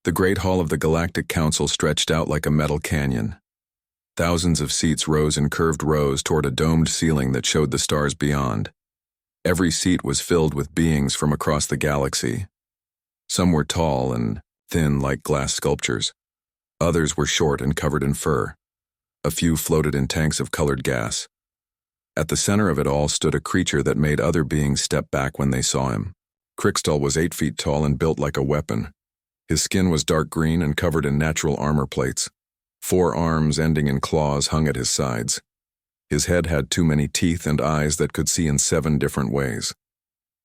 The Great Hall of the Galactic Council stretched out like a metal canyon. Thousands of seats rose in curved rows toward a domed ceiling that showed the stars beyond. Every seat was filled with beings from across the galaxy. Some were tall and thin like glass sculptures. Others were short and covered in fur. A few floated in tanks of colored gas. At the center of it all stood a creature that made other beings step back when they saw him. Crixtal was 8 feet tall and built like a weapon. His skin was dark green and covered in natural armor plates. 4 arms ending in claws hung at his sides. His head had too many teeth and eyes that could see in 7 different ways.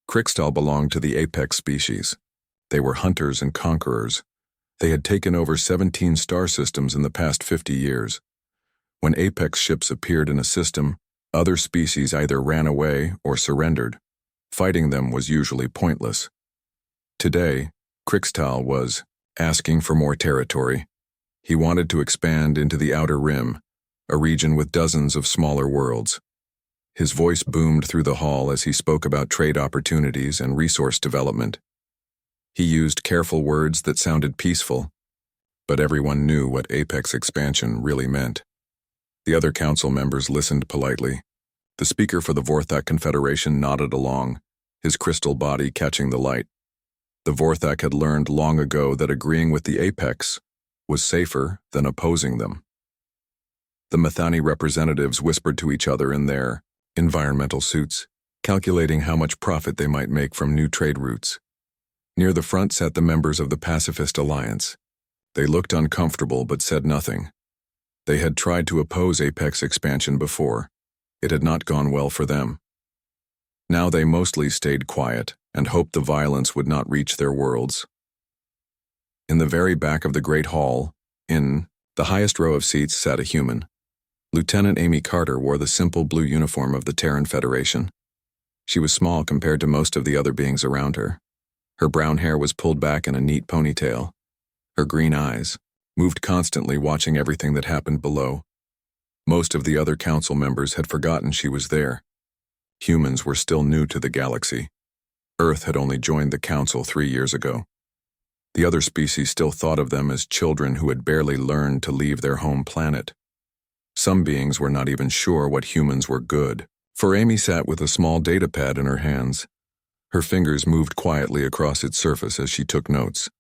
Crixtal belonged to the apex species. They were hunters and conquerors. They had taken over 17 star systems in the past 50 years. When apex ships appeared in a system, other species either ran away or surrendered. Fighting them was usually pointless. Today, Crixtal was asking for more territory. He wanted to expand into the Outer Rim, a region with dozens of smaller worlds. His voice boomed through the hall as he spoke about trade opportunities and resource development. He used careful words that sounded peaceful, but everyone knew what apex expansion really meant. The other council members listened politely. The speaker for the Vorthak Confederation nodded along, his crystal body catching the light. The Vorthak had learned long ago that agreeing with the apex was safer than opposing them. The Methani representatives whispered to each other in their environmental suits, calculating how much profit they might make from new trade routes. Near the front sat the members of the Pacifist Alliance. They looked uncomfortable but said nothing. They had tried to oppose apex expansion before. It had not gone well for them. Now they mostly stayed quiet and hoped the violence would not reach their worlds. In the very back of the Great Hall, in the highest row of seats, sat a human. Lieutenant Amy Carter wore the simple blue uniform of the Terran Federation. She was small compared to most of the other beings around her. Her brown hair was pulled back in a neat ponytail. Her green eyes moved constantly, watching everything that happened below. Most of the other council members had forgotten she was there. Humans were still new to the galaxy. Earth had only joined the council 3 years ago. The other species still thought of them as children who had barely learned to leave their home planet. Some beings were not even sure what humans were good, for Amy sat with a small data pad in her hands. Her fingers moved quietly across its surface as she took notes.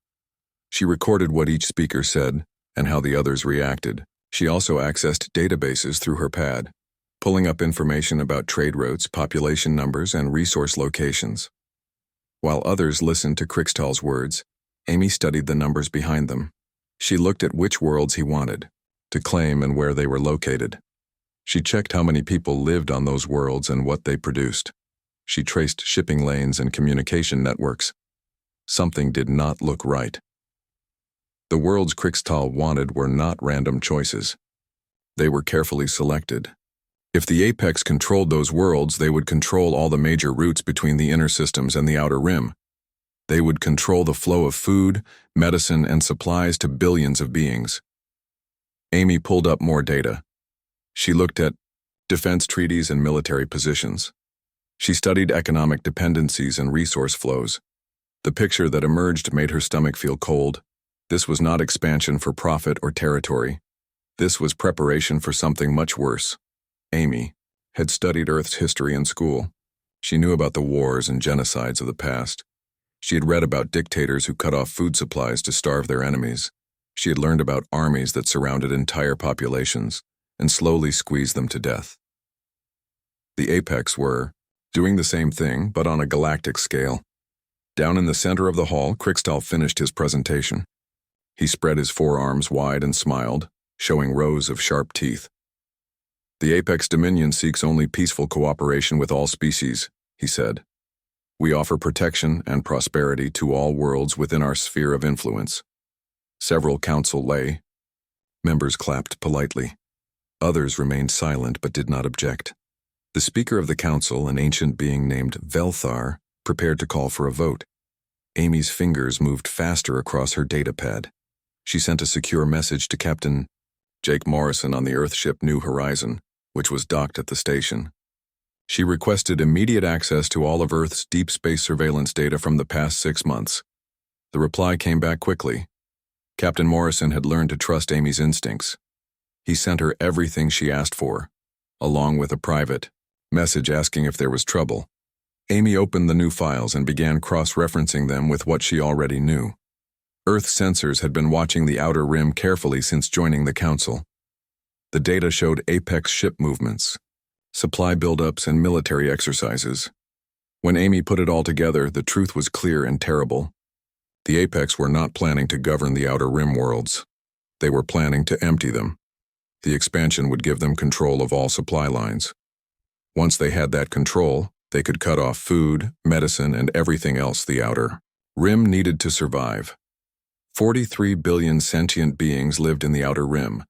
She recorded what each speaker said and how the others reacted. She also accessed databases through her pad, pulling up information about trade routes, population numbers, and resource locations. While others listened to Crixtal's words, Amy studied the numbers behind them. She looked at which worlds he wanted to claim and where they were located. She checked how many people lived on those worlds and what they produced. She traced shipping lanes and communication networks. Something did not look right. The worlds Crixtal wanted were not random choices. They were carefully selected. If the Apex controlled those worlds, they would control all the major routes between the inner systems and the Outer Rim. They would control the flow of food, medicine, and supplies to billions of beings. Amy pulled up more data. She looked at defense treaties and military positions. She studied economic dependencies and resource flows. The picture that emerged made her stomach feel cold. This was not expansion for profit or territory. This was preparation for something much worse. Amy had studied Earth's history in school. She knew about the wars and genocides of the past. She had read about dictators who cut off food supplies to starve their enemies. She had learned about armies that surrounded entire populations and slowly squeezed them to death. The Apex were doing the same thing, but on a galactic scale. Down in the center of the hall, Crixtal finished his presentation. He spread his forearms wide and smiled, showing rows of sharp teeth. The Apex Dominion seeks only peaceful cooperation with all species, he said. We offer protection and prosperity to all worlds within our sphere of influence. Several council lay members clapped politely. Others remained silent but did not object. The speaker of the council, an ancient being named Velthar, prepared to call for a vote. Amy's fingers moved faster across her datapad. She sent a secure message to Captain Jake Morrison on the Earthship New Horizon, which was docked at the station. She requested immediate access to all of Earth's deep space surveillance data from the past 6 months. The reply came back quickly. Captain Morrison had learned to trust Amy's instincts. He sent her everything she asked for, along with a private message asking if there was trouble. Amy opened the new files and began cross-referencing them with what she already knew. Earth sensors had been watching the outer rim carefully since joining the Council. The data showed apex ship movements, supply buildups, and military exercises. When Amy put it all together, the truth was clear and terrible. The Apex were not planning to govern the outer rim worlds. They were planning to empty them. The expansion would give them control of all supply lines. Once they had that control, they could cut off food, medicine, and everything else the outer rim needed to survive. 43 billion sentient beings lived in the outer rim.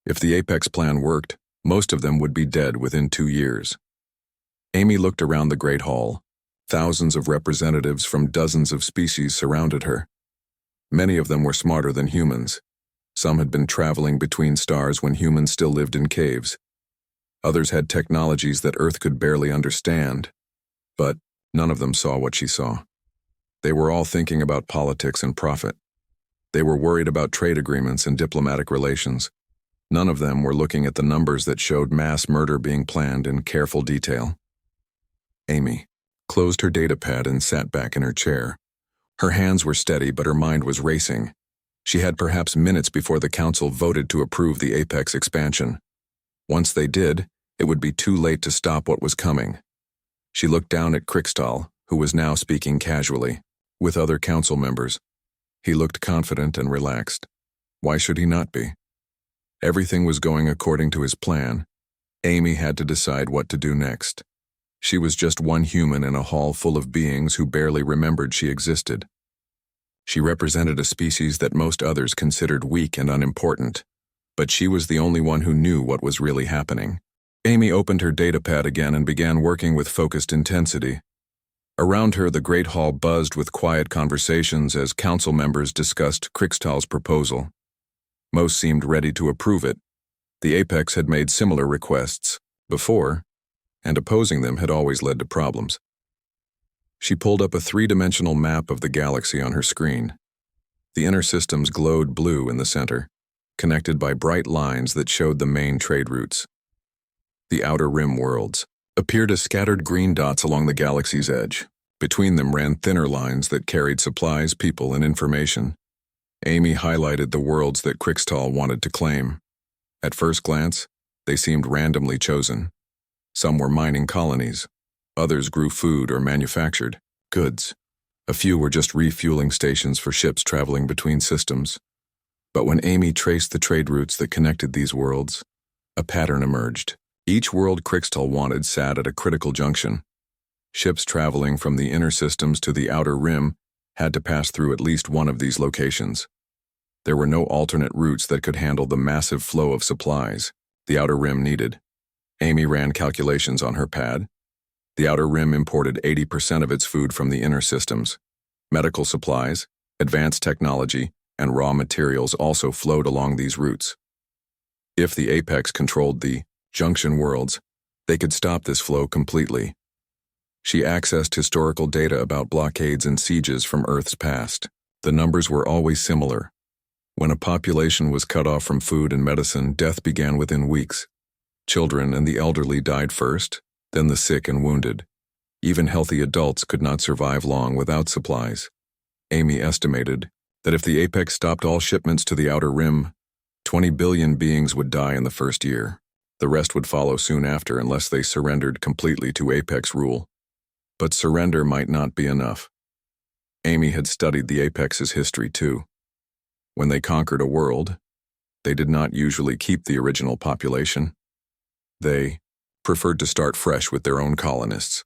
If the Apex plan worked, most of them would be dead within 2 years. Amy looked around the Great Hall. Thousands of representatives from dozens of species surrounded her. Many of them were smarter than humans. Some had been traveling between stars when humans still lived in caves. Others had technologies that Earth could barely understand. But none of them saw what she saw. They were all thinking about politics and profit. They were worried about trade agreements and diplomatic relations. None of them were looking at the numbers that showed mass murder being planned in careful detail. Amy closed her datapad and sat back in her chair. Her hands were steady, but her mind was racing. She had perhaps minutes before the Council voted to approve the Apex expansion. Once they did, it would be too late to stop what was coming. She looked down at Krikstal, who was now speaking casually, with other Council members. He looked confident and relaxed. Why should he not be? Everything was going according to his plan. Amy had to decide what to do next. She was just one human in a hall full of beings who barely remembered she existed. She represented a species that most others considered weak and unimportant, but she was the only one who knew what was really happening. Amy opened her datapad again and began working with focused intensity. Around her, the Great Hall buzzed with quiet conversations as council members discussed Krikstal's proposal. Most seemed ready to approve it. The Apex had made similar requests before, and opposing them had always led to problems. She pulled up a three-dimensional map of the galaxy on her screen. The inner systems glowed blue in the center, connected by bright lines that showed the main trade routes. The outer rim worlds appeared as scattered green dots along the galaxy's edge. Between them ran thinner lines that carried supplies, people, and information. Amy highlighted the worlds that Krikstal wanted to claim. At first glance, they seemed randomly chosen. Some were mining colonies. Others grew food or manufactured goods. A few were just refueling stations for ships traveling between systems. But when Amy traced the trade routes that connected these worlds, a pattern emerged. Each world Krikstal wanted sat at a critical junction. Ships traveling from the inner systems to the outer rim had to pass through at least one of these locations. There were no alternate routes that could handle the massive flow of supplies the outer rim needed. Amy ran calculations on her pad. The outer rim imported 80% of its food from the inner systems. Medical supplies, advanced technology, and raw materials also flowed along these routes. If the Apex controlled the junction worlds, they could stop this flow completely. She accessed historical data about blockades and sieges from Earth's past. The numbers were always similar. When a population was cut off from food and medicine, death began within weeks. Children and the elderly died first, then the sick and wounded. Even healthy adults could not survive long without supplies. Amy estimated that if the Apex stopped all shipments to the outer rim, 20 billion beings would die in the first year. The rest would follow soon after unless they surrendered completely to Apex rule. But surrender might not be enough. Amy had studied the Apex's history too. When they conquered a world, they did not usually keep the original population. They preferred to start fresh with their own colonists.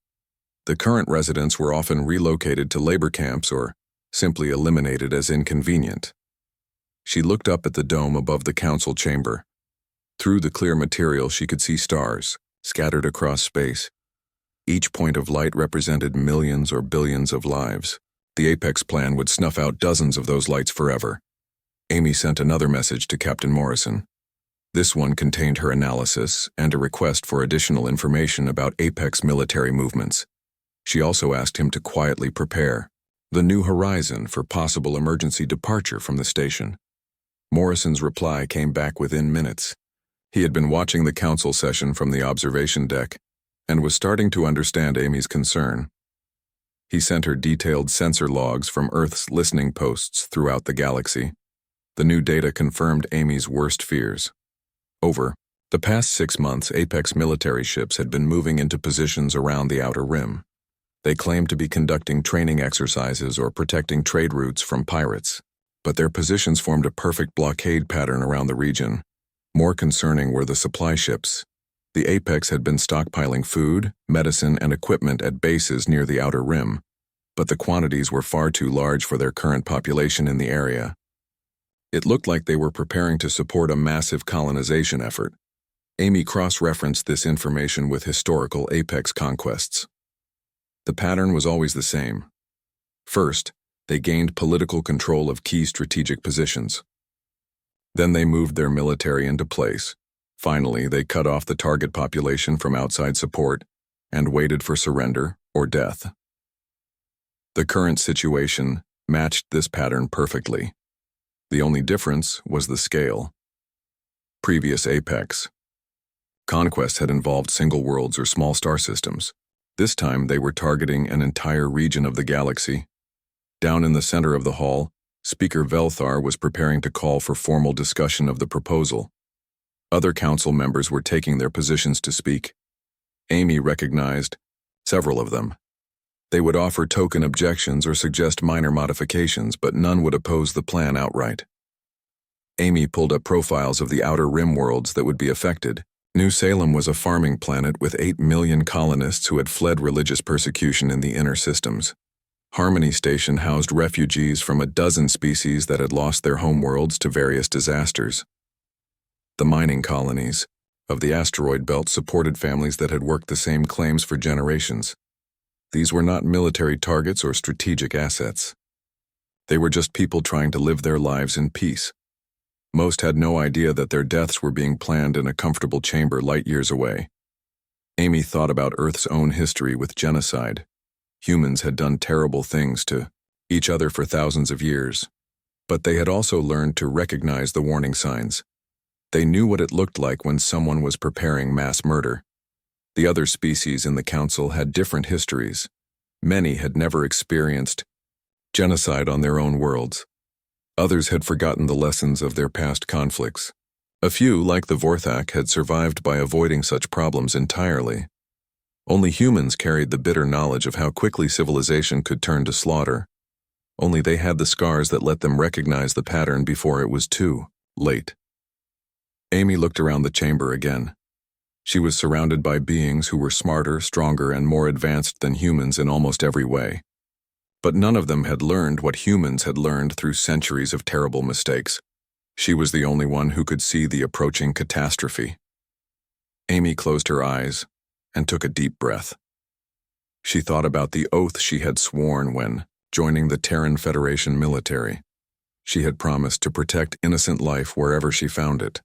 The current residents were often relocated to labor camps or simply eliminated as inconvenient. She looked up at the dome above the council chamber. Through the clear material, she could see stars scattered across space. Each point of light represented millions or billions of lives. The Apex plan would snuff out dozens of those lights forever. Amy sent another message to Captain Morrison. This one contained her analysis and a request for additional information about Apex military movements. She also asked him to quietly prepare the new horizon for possible emergency departure from the station. Morrison's reply came back within minutes. He had been watching the council session from the observation deck and was starting to understand Amy's concern. He sent her detailed sensor logs from Earth's listening posts throughout the galaxy. The new data confirmed Amy's worst fears. Over the past 6 months, Apex military ships had been moving into positions around the outer rim. They claimed to be conducting training exercises or protecting trade routes from pirates, but their positions formed a perfect blockade pattern around the region. More concerning were the supply ships. The Apex had been stockpiling food, medicine, and equipment at bases near the outer rim, but the quantities were far too large for their current population in the area. It looked like they were preparing to support a massive colonization effort. Amy cross-referenced this information with historical Apex conquests. The pattern was always the same. First, they gained political control of key strategic positions. Then they moved their military into place. Finally, they cut off the target population from outside support and waited for surrender or death. The current situation matched this pattern perfectly. The only difference was the scale. Previous Apex conquests had involved single worlds or small star systems. This time they were targeting an entire region of the galaxy. Down in the center of the hall, Speaker Velthar was preparing to call for formal discussion of the proposal. Other council members were taking their positions to speak. Amy recognized several of them. They would offer token objections or suggest minor modifications, but none would oppose the plan outright. Amy pulled up profiles of the outer rim worlds that would be affected. New Salem was a farming planet with 8 million colonists who had fled religious persecution in the inner systems. Harmony Station housed refugees from a dozen species that had lost their homeworlds to various disasters. The mining colonies of the asteroid belt supported families that had worked the same claims for generations. These were not military targets or strategic assets. They were just people trying to live their lives in peace. Most had no idea that their deaths were being planned in a comfortable chamber light years away. Amy thought about Earth's own history with genocide. Humans had done terrible things to each other for thousands of years, but they had also learned to recognize the warning signs. They knew what it looked like when someone was preparing mass murder. The other species in the council had different histories. Many had never experienced genocide on their own worlds. Others had forgotten the lessons of their past conflicts. A few, like the Vorthak, had survived by avoiding such problems entirely. Only humans carried the bitter knowledge of how quickly civilization could turn to slaughter. Only they had the scars that let them recognize the pattern before it was too late. Amy looked around the chamber again. She was surrounded by beings who were smarter, stronger, and more advanced than humans in almost every way. But none of them had learned what humans had learned through centuries of terrible mistakes. She was the only one who could see the approaching catastrophe. Amy closed her eyes and took a deep breath. She thought about the oath she had sworn when joining the Terran Federation military. She had promised to protect innocent life wherever she found it.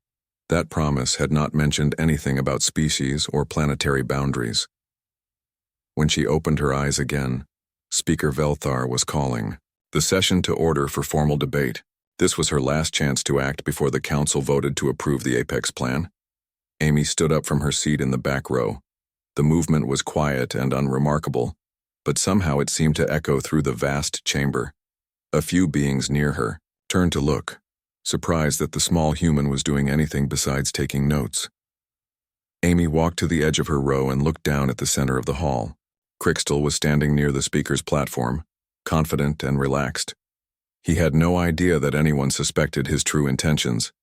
That promise had not mentioned anything about species or planetary boundaries. When she opened her eyes again, Speaker Velthar was calling the session to order for formal debate. This was her last chance to act before the council voted to approve the Apex plan. Amy stood up from her seat in the back row. The movement was quiet and unremarkable, but somehow it seemed to echo through the vast chamber. A few beings near her turned to look, surprised that the small human was doing anything besides taking notes. Amy walked to the edge of her row and looked down at the center of the hall. Crixtal was standing near the speaker's platform, confident and relaxed. He had no idea that anyone suspected his true intentions.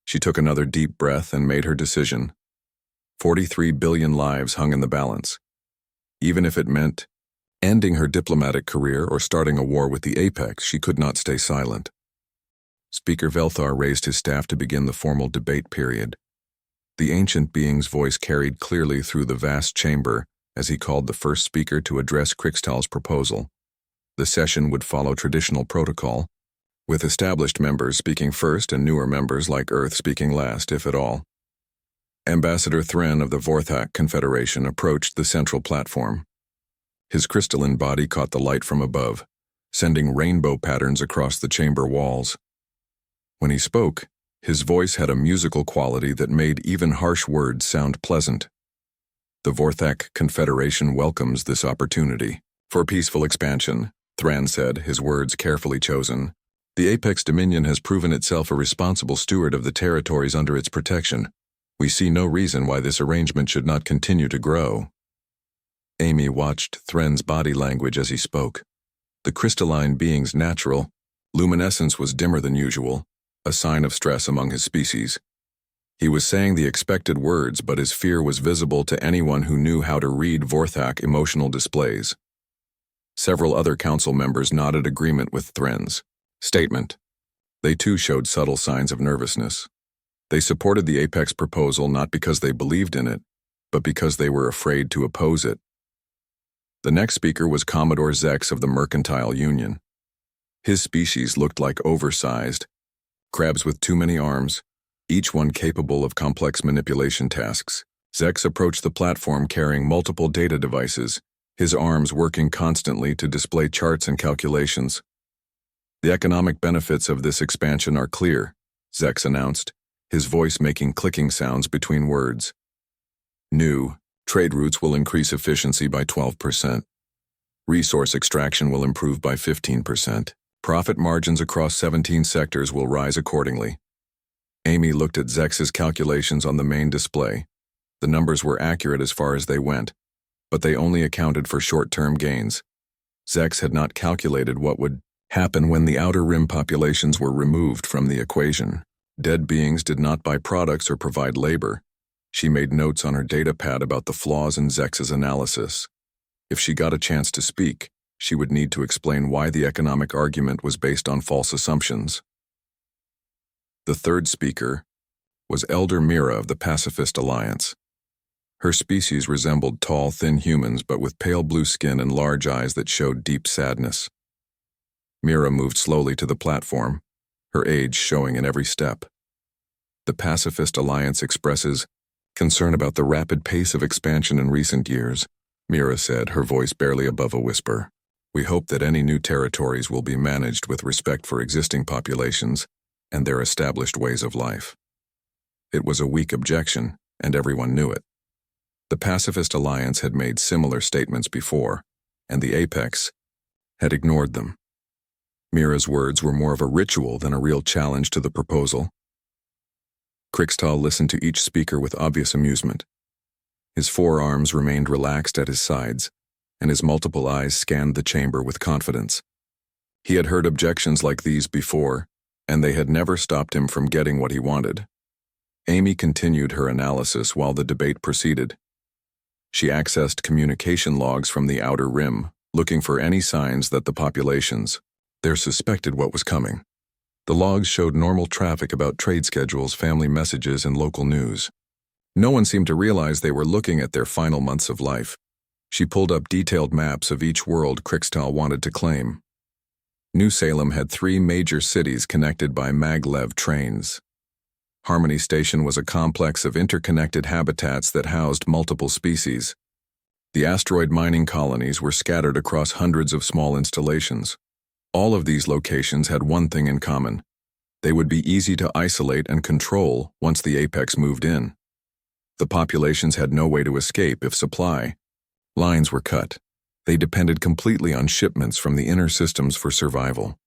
She took another deep breath and made her decision. 43 billion lives hung in the balance. Even if it meant ending her diplomatic career or starting a war with the Apex, she could not stay silent. Speaker Velthar raised his staff to begin the formal debate period. The ancient being's voice carried clearly through the vast chamber as he called the first speaker to address Crixtal's proposal. The session would follow traditional protocol, with established members speaking first and newer members like Earth speaking last, if at all. Ambassador Thren of the Vorthak Confederation approached the central platform. His crystalline body caught the light from above, sending rainbow patterns across the chamber walls. When he spoke, his voice had a musical quality that made even harsh words sound pleasant. The Vorthak Confederation welcomes this opportunity for peaceful expansion, Thran said, his words carefully chosen. The Apex Dominion has proven itself a responsible steward of the territories under its protection. We see no reason why this arrangement should not continue to grow. Amy watched Thren's body language as he spoke. The crystalline being's natural luminescence was dimmer than usual, a sign of stress among his species. He was saying the expected words, but his fear was visible to anyone who knew how to read Vorthak emotional displays. Several other council members nodded agreement with Thren's statement. They too showed subtle signs of nervousness. They supported the Apex proposal not because they believed in it, but because they were afraid to oppose it. The next speaker was Commodore Zex of the Mercantile Union. His species looked like oversized crabs with too many arms, each one capable of complex manipulation tasks. Zex approached the platform carrying multiple data devices, his arms working constantly to display charts and calculations. The economic benefits of this expansion are clear, Zex announced, his voice making clicking sounds between words. New trade routes will increase efficiency by 12%. Resource extraction will improve by 15%. Profit margins across 17 sectors will rise accordingly. Amy looked at Zex's calculations on the main display. The numbers were accurate as far as they went, but they only accounted for short-term gains. Zex had not calculated what would happen when the outer rim populations were removed from the equation. Dead beings did not buy products or provide labor. She made notes on her data pad about the flaws in Zex's analysis. If she got a chance to speak, she would need to explain why the economic argument was based on false assumptions. The third speaker was Elder Mira of the Pacifist Alliance. Her species resembled tall, thin humans but with pale blue skin and large eyes that showed deep sadness. Mira moved slowly to the platform, her age showing in every step. The Pacifist Alliance expresses concern about the rapid pace of expansion in recent years, Mira said, her voice barely above a whisper. We hope that any new territories will be managed with respect for existing populations and their established ways of life. It was a weak objection, and everyone knew it. The Pacifist Alliance had made similar statements before, and the Apex had ignored them. Mira's words were more of a ritual than a real challenge to the proposal. Krixtal listened to each speaker with obvious amusement. His forearms remained relaxed at his sides, and his multiple eyes scanned the chamber with confidence. He had heard objections like these before, and they had never stopped him from getting what he wanted. Amy continued her analysis while the debate proceeded. She accessed communication logs from the outer rim, looking for any signs that the populations there suspected what was coming. The logs showed normal traffic about trade schedules, family messages, and local news. No one seemed to realize they were looking at their final months of life. She pulled up detailed maps of each world Krixtal wanted to claim. New Salem had 3 major cities connected by maglev trains. Harmony Station was a complex of interconnected habitats that housed multiple species. The asteroid mining colonies were scattered across hundreds of small installations. All of these locations had one thing in common. They would be easy to isolate and control once the Apex moved in. The populations had no way to escape if supply lines were cut. They depended completely on shipments from the inner systems for survival.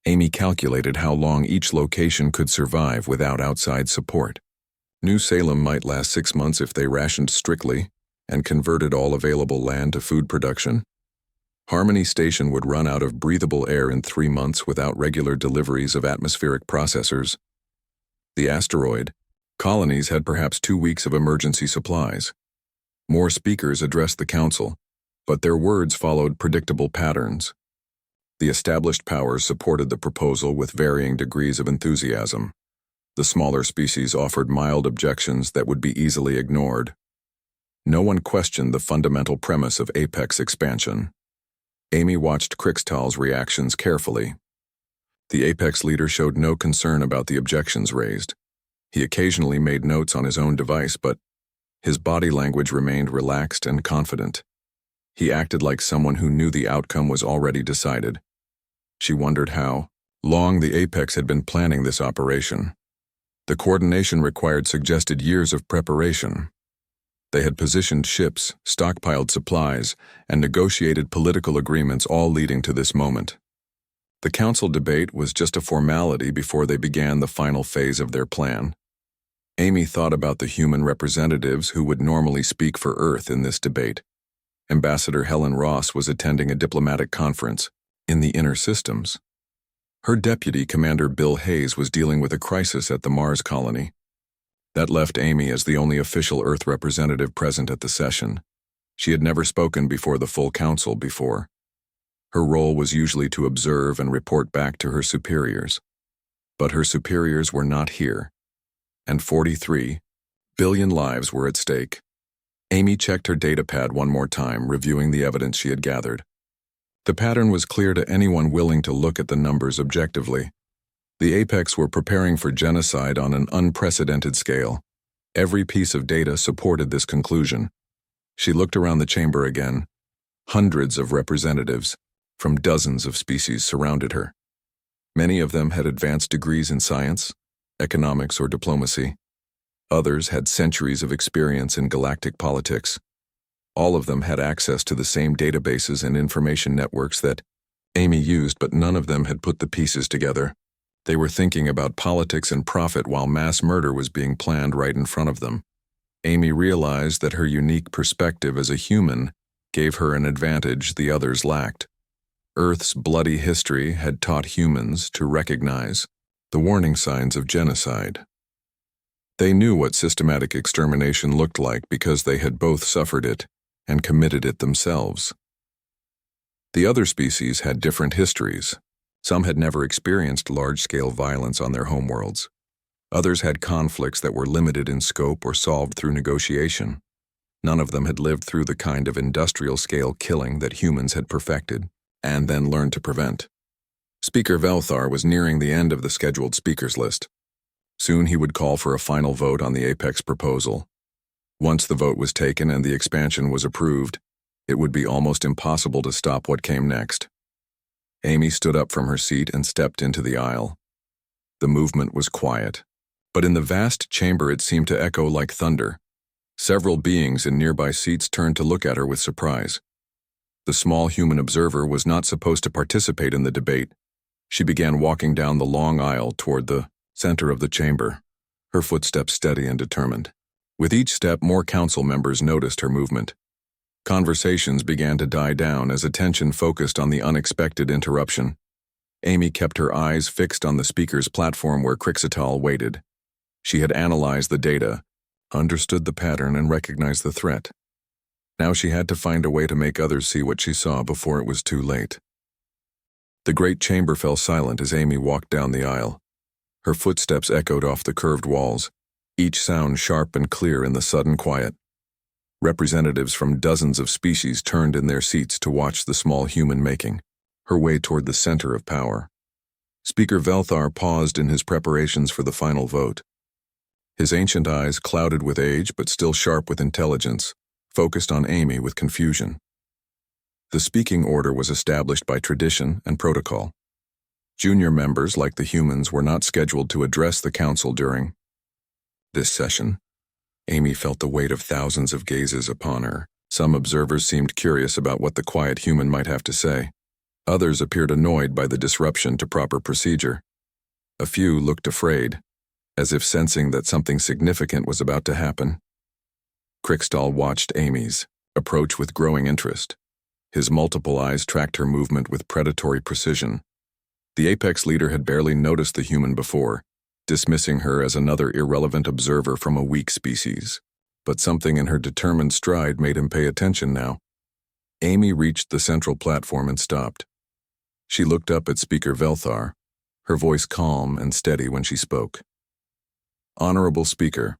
Amy calculated how long each location could survive without outside support. New Salem might last 6 months if they rationed strictly and converted all available land to food production. Harmony Station would run out of breathable air in 3 months without regular deliveries of atmospheric processors. The asteroid colonies had perhaps 2 weeks of emergency supplies. More speakers addressed the council, but their words followed predictable patterns. The established powers supported the proposal with varying degrees of enthusiasm. The smaller species offered mild objections that would be easily ignored. No one questioned the fundamental premise of Apex expansion. Amy watched Krixtal's reactions carefully. The Apex leader showed no concern about the objections raised. He occasionally made notes on his own device, but his body language remained relaxed and confident. He acted like someone who knew the outcome was already decided. She wondered how Long the Apex had been planning this operation. The coordination required suggested years of preparation. They had positioned ships, stockpiled supplies, and negotiated political agreements, all leading to this moment. The council debate was just a formality before they began the final phase of their plan. Amy thought about the human representatives who would normally speak for Earth in this debate. Ambassador Helen Ross was attending a diplomatic conference in the Inner Systems. Her deputy, Commander Bill Hayes, was dealing with a crisis at the Mars colony. That left Amy as the only official Earth representative present at the session. She had never spoken before the full council before. Her role was usually to observe and report back to her superiors. But her superiors were not here, and 43 billion lives were at stake. Amy checked her datapad one more time, reviewing the evidence she had gathered. The pattern was clear to anyone willing to look at the numbers objectively. The Apex were preparing for genocide on an unprecedented scale. Every piece of data supported this conclusion. She looked around the chamber again. Hundreds of representatives from dozens of species surrounded her. Many of them had advanced degrees in science, economics, or diplomacy. Others had centuries of experience in galactic politics. All of them had access to the same databases and information networks that Amy used, but none of them had put the pieces together. They were thinking about politics and profit while mass murder was being planned right in front of them. Amy realized that her unique perspective as a human gave her an advantage the others lacked. Earth's bloody history had taught humans to recognize the warning signs of genocide. They knew what systematic extermination looked like because they had both suffered it and committed it themselves. The other species had different histories. Some had never experienced large-scale violence on their homeworlds. Others had conflicts that were limited in scope or solved through negotiation. None of them had lived through the kind of industrial-scale killing that humans had perfected and then learned to prevent. Speaker Velthar was nearing the end of the scheduled speakers list. Soon he would call for a final vote on the Apex proposal. Once the vote was taken and the expansion was approved, it would be almost impossible to stop what came next. Amy stood up from her seat and stepped into the aisle. The movement was quiet, but in the vast chamber it seemed to echo like thunder. Several beings in nearby seats turned to look at her with surprise. The small human observer was not supposed to participate in the debate. She began walking down the long aisle toward the center of the chamber, her footsteps steady and determined. With each step, more council members noticed her movement. Conversations began to die down as attention focused on the unexpected interruption. Amy kept her eyes fixed on the speaker's platform where Crixatal waited. She had analyzed the data, understood the pattern, and recognized the threat. Now she had to find a way to make others see what she saw before it was too late. The great chamber fell silent as Amy walked down the aisle. Her footsteps echoed off the curved walls, each sound sharp and clear in the sudden quiet. Representatives from dozens of species turned in their seats to watch the small human making her way toward the center of power. Speaker Velthar paused in his preparations for the final vote. His ancient eyes, clouded with age but still sharp with intelligence, focused on Amy with confusion. The speaking order was established by tradition and protocol. Junior members, like the humans, were not scheduled to address the council during this session. Amy felt the weight of thousands of gazes upon her. Some observers seemed curious about what the quiet human might have to say. Others appeared annoyed by the disruption to proper procedure. A few looked afraid, as if sensing that something significant was about to happen. Crixtal watched Amy's approach with growing interest. His multiple eyes tracked her movement with predatory precision. The Apex leader had barely noticed the human before, dismissing her as another irrelevant observer from a weak species. But something in her determined stride made him pay attention now. Amy reached the central platform and stopped. She looked up at Speaker Velthar, her voice calm and steady when she spoke. Honorable Speaker,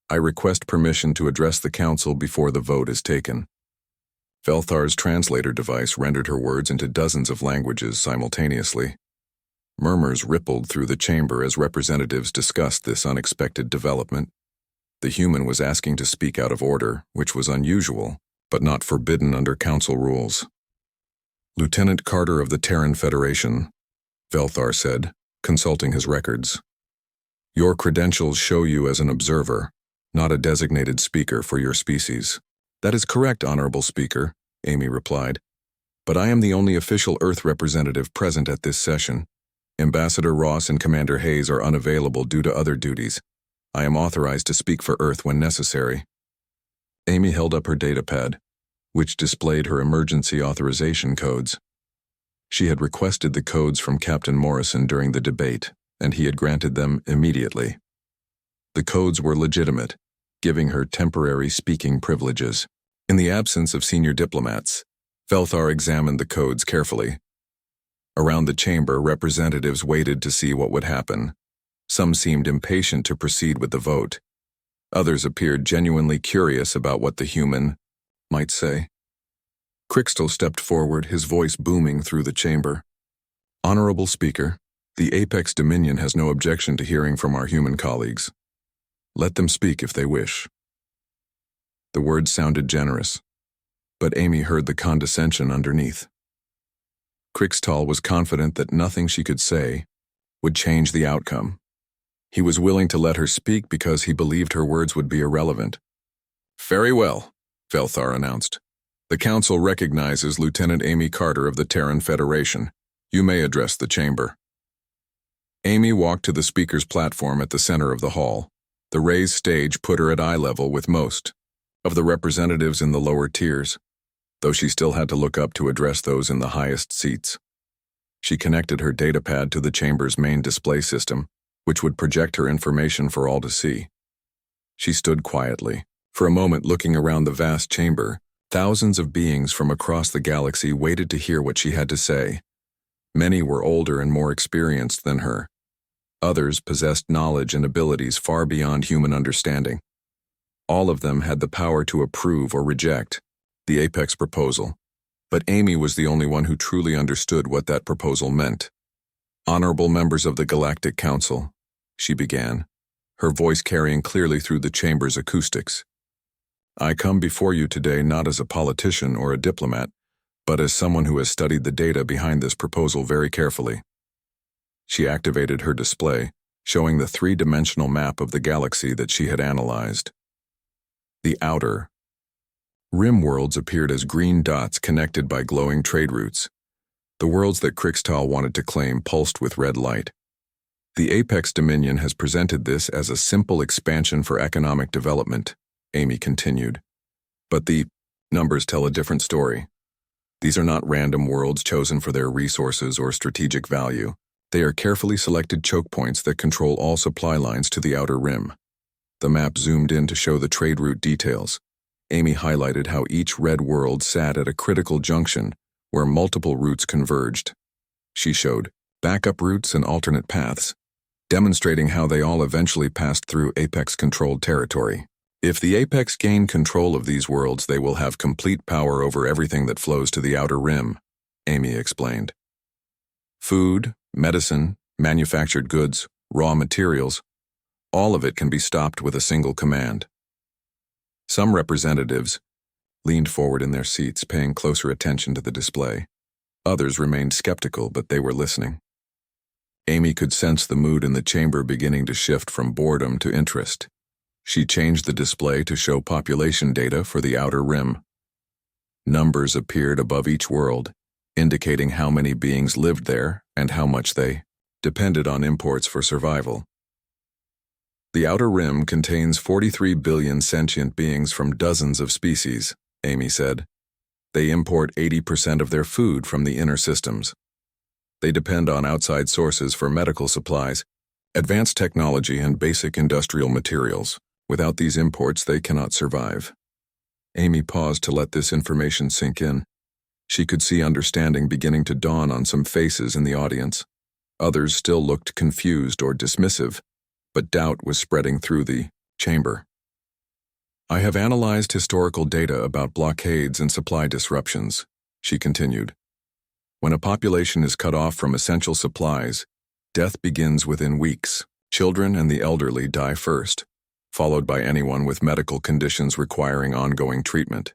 I request permission to address the council before the vote is taken. Velthar's translator device rendered her words into dozens of languages simultaneously. Murmurs rippled through the chamber as representatives discussed this unexpected development. The human was asking to speak out of order, which was unusual, but not forbidden under council rules. Lieutenant Carter of the Terran Federation, Velthar said, consulting his records. Your credentials show you as an observer, not a designated speaker for your species. That is correct, Honorable Speaker, Amy replied. But I am the only official Earth representative present at this session. Ambassador Ross and Commander Hayes are unavailable due to other duties. I am authorized to speak for Earth when necessary. Amy held up her datapad, which displayed her emergency authorization codes. She had requested the codes from Captain Morrison during the debate, and he had granted them immediately. The codes were legitimate, giving her temporary speaking privileges. In the absence of senior diplomats, Velthar examined the codes carefully. Around the chamber, representatives waited to see what would happen. Some seemed impatient to proceed with the vote. Others appeared genuinely curious about what the human might say. Crixtal stepped forward, his voice booming through the chamber. Honorable Speaker, the Apex Dominion has no objection to hearing from our human colleagues. Let them speak if they wish. The words sounded generous, but Amy heard the condescension underneath. Crixtal was confident that nothing she could say would change the outcome. He was willing to let her speak because he believed her words would be irrelevant. Very well, Velthar announced. The Council recognizes Lieutenant Amy Carter of the Terran Federation. You may address the chamber. Amy walked to the speaker's platform at the center of the hall. The raised stage put her at eye level with most of the representatives in the lower tiers, though she still had to look up to address those in the highest seats. She connected her datapad to the chamber's main display system, which would project her information for all to see. She stood quietly, for a moment looking around the vast chamber. Thousands of beings from across the galaxy waited to hear what she had to say. Many were older and more experienced than her. Others possessed knowledge and abilities far beyond human understanding. All of them had the power to approve or reject the Apex proposal, but Amy was the only one who truly understood what that proposal meant. Honorable members of the Galactic Council, she began, her voice carrying clearly through the chamber's acoustics. I come before you today not as a politician or a diplomat, but as someone who has studied the data behind this proposal very carefully. She activated her display, showing the three-dimensional map of the galaxy that she had analyzed. The outer rim worlds appeared as green dots connected by glowing trade routes. The worlds that Crixtal wanted to claim pulsed with red light. The Apex Dominion has presented this as a simple expansion for economic development, Amy continued. But the numbers tell a different story. These are not random worlds chosen for their resources or strategic value. They are carefully selected choke points that control all supply lines to the outer rim. The map zoomed in to show the trade route details. Amy highlighted how each red world sat at a critical junction where multiple routes converged. She showed backup routes and alternate paths, demonstrating how they all eventually passed through Apex-controlled territory. If the Apex gain control of these worlds, they will have complete power over everything that flows to the outer rim, Amy explained. Food, medicine, manufactured goods, raw materials, all of it can be stopped with a single command. Some representatives leaned forward in their seats, paying closer attention to the display. Others remained skeptical, but they were listening. Amy could sense the mood in the chamber beginning to shift from boredom to interest. She changed the display to show population data for the outer rim. Numbers appeared above each world, indicating how many beings lived there and how much they depended on imports for survival. The outer rim contains 43 billion sentient beings from dozens of species, Amy said. They import 80% of their food from the inner systems. They depend on outside sources for medical supplies, advanced technology, and basic industrial materials. Without these imports, they cannot survive. Amy paused to let this information sink in. She could see understanding beginning to dawn on some faces in the audience. Others still looked confused or dismissive, but doubt was spreading through the chamber. I have analyzed historical data about blockades and supply disruptions, she continued. When a population is cut off from essential supplies, death begins within weeks. Children and the elderly die first, followed by anyone with medical conditions requiring ongoing treatment.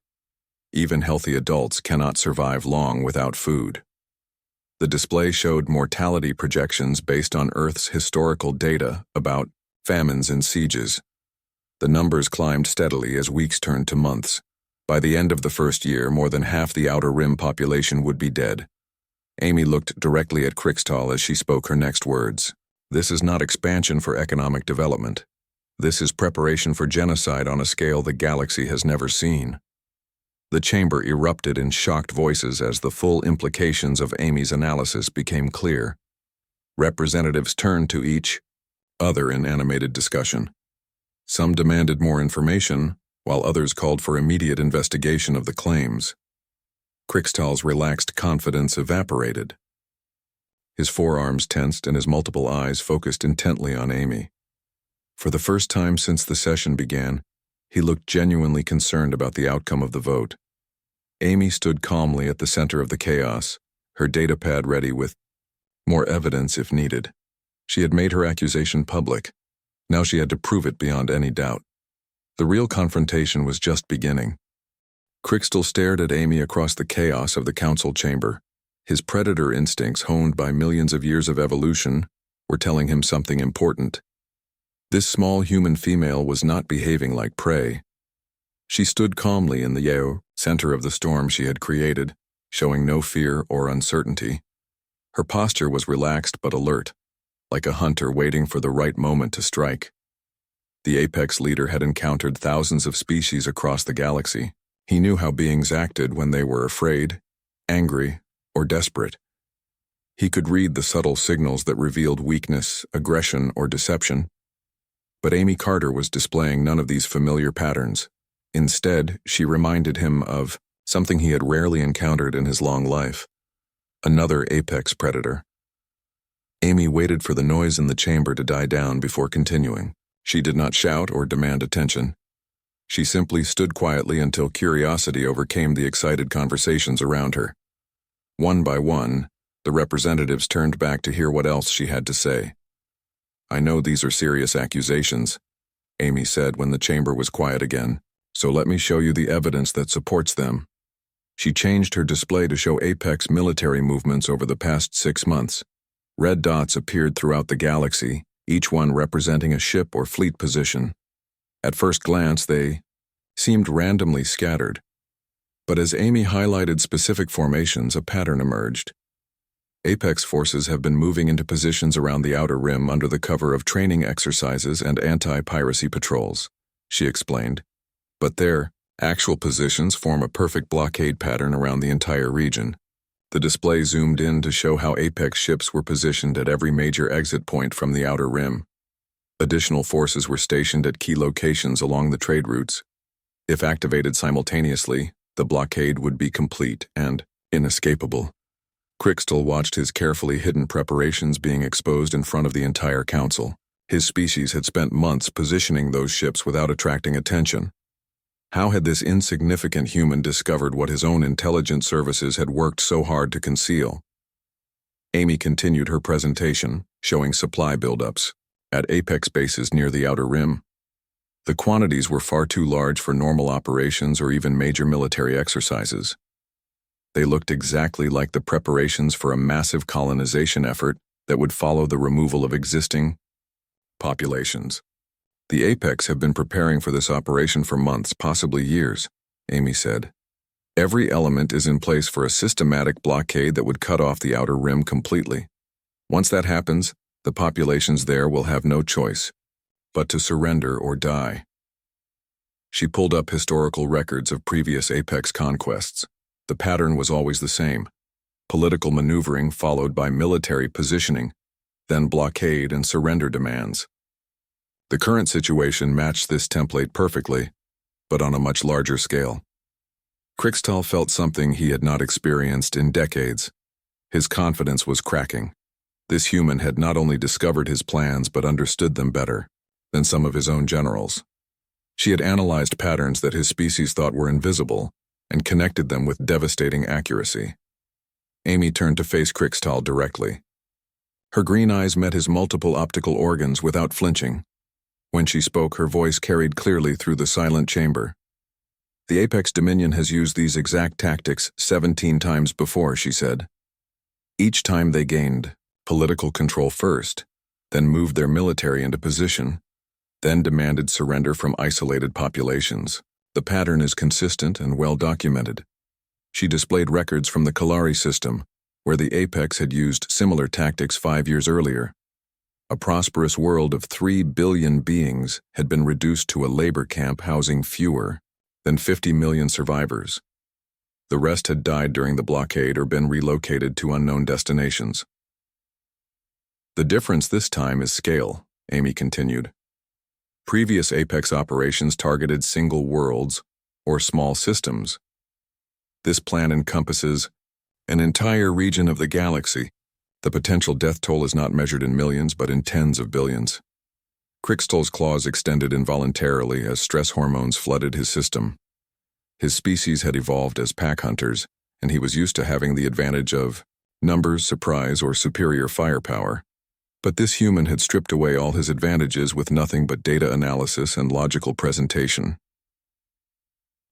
Even healthy adults cannot survive long without food. The display showed mortality projections based on Earth's historical data about famines and sieges. The numbers climbed steadily as weeks turned to months. By the end of the first year, more than half the Outer Rim population would be dead. Amy looked directly at Crixtal as she spoke her next words. This is not expansion for economic development. This is preparation for genocide on a scale the galaxy has never seen. The chamber erupted in shocked voices as the full implications of Amy's analysis became clear. Representatives turned to each other in animated discussion. Some demanded more information, while others called for immediate investigation of the claims. Crixtal's relaxed confidence evaporated. His forearms tensed and his multiple eyes focused intently on Amy. For the first time since the session began, he looked genuinely concerned about the outcome of the vote. Amy stood calmly at the center of the chaos, her datapad ready with more evidence if needed. She had made her accusation public. Now she had to prove it beyond any doubt. The real confrontation was just beginning. Crixtal stared at Amy across the chaos of the council chamber. His predator instincts, honed by millions of years of evolution, were telling him something important. This small human female was not behaving like prey. She stood calmly in the center of the storm she had created, showing no fear or uncertainty. Her posture was relaxed but alert, like a hunter waiting for the right moment to strike. The apex leader had encountered thousands of species across the galaxy. He knew how beings acted when they were afraid, angry, or desperate. He could read the subtle signals that revealed weakness, aggression, or deception. But Amy Carter was displaying none of these familiar patterns. Instead, she reminded him of something he had rarely encountered in his long life: another apex predator. Amy waited for the noise in the chamber to die down before continuing. She did not shout or demand attention. She simply stood quietly until curiosity overcame the excited conversations around her. One by one, the representatives turned back to hear what else she had to say. "I know these are serious accusations," Amy said when the chamber was quiet again, "so let me show you the evidence that supports them." She changed her display to show apex military movements over the past 6 months. Red dots appeared throughout the galaxy, each one representing a ship or fleet position. At first glance, they seemed randomly scattered. But as Amy highlighted specific formations, a pattern emerged. Apex forces have been moving into positions around the Outer Rim under the cover of training exercises and anti-piracy patrols, she explained. But their actual positions form a perfect blockade pattern around the entire region. The display zoomed in to show how Apex ships were positioned at every major exit point from the Outer Rim. Additional forces were stationed at key locations along the trade routes. If activated simultaneously, the blockade would be complete and inescapable. Crixtal watched his carefully hidden preparations being exposed in front of the entire council. His species had spent months positioning those ships without attracting attention. How had this insignificant human discovered what his own intelligence services had worked so hard to conceal? Amy continued her presentation, showing supply buildups at apex bases near the Outer Rim. The quantities were far too large for normal operations or even major military exercises. They looked exactly like the preparations for a massive colonization effort that would follow the removal of existing populations. The Apex have been preparing for this operation for months, possibly years, Amy said. Every element is in place for a systematic blockade that would cut off the Outer Rim completely. Once that happens, the populations there will have no choice but to surrender or die. She pulled up historical records of previous Apex conquests. The pattern was always the same: political maneuvering followed by military positioning, then blockade and surrender demands. The current situation matched this template perfectly, but on a much larger scale. Crixtal felt something he had not experienced in decades. His confidence was cracking. This human had not only discovered his plans but understood them better than some of his own generals. She had analyzed patterns that his species thought were invisible and connected them with devastating accuracy. Amy turned to face Crixtal directly. Her green eyes met his multiple optical organs without flinching. When she spoke, her voice carried clearly through the silent chamber. "The Apex Dominion has used these exact tactics 17 times before," she said. Each time they gained political control first, then moved their military into position, then demanded surrender from isolated populations. The pattern is consistent and well documented. She displayed records from the Kalari system, where the Apex had used similar tactics 5 years earlier. A prosperous world of 3 billion beings had been reduced to a labor camp housing fewer than 50 million survivors. The rest had died during the blockade or been relocated to unknown destinations. The difference this time is scale, Amy continued. Previous Apex operations targeted single worlds or small systems. This plan encompasses an entire region of the galaxy. The potential death toll is not measured in millions but in tens of billions. Crixtol's claws extended involuntarily as stress hormones flooded his system. His species had evolved as pack hunters, and he was used to having the advantage of numbers, surprise, or superior firepower. But this human had stripped away all his advantages with nothing but data analysis and logical presentation.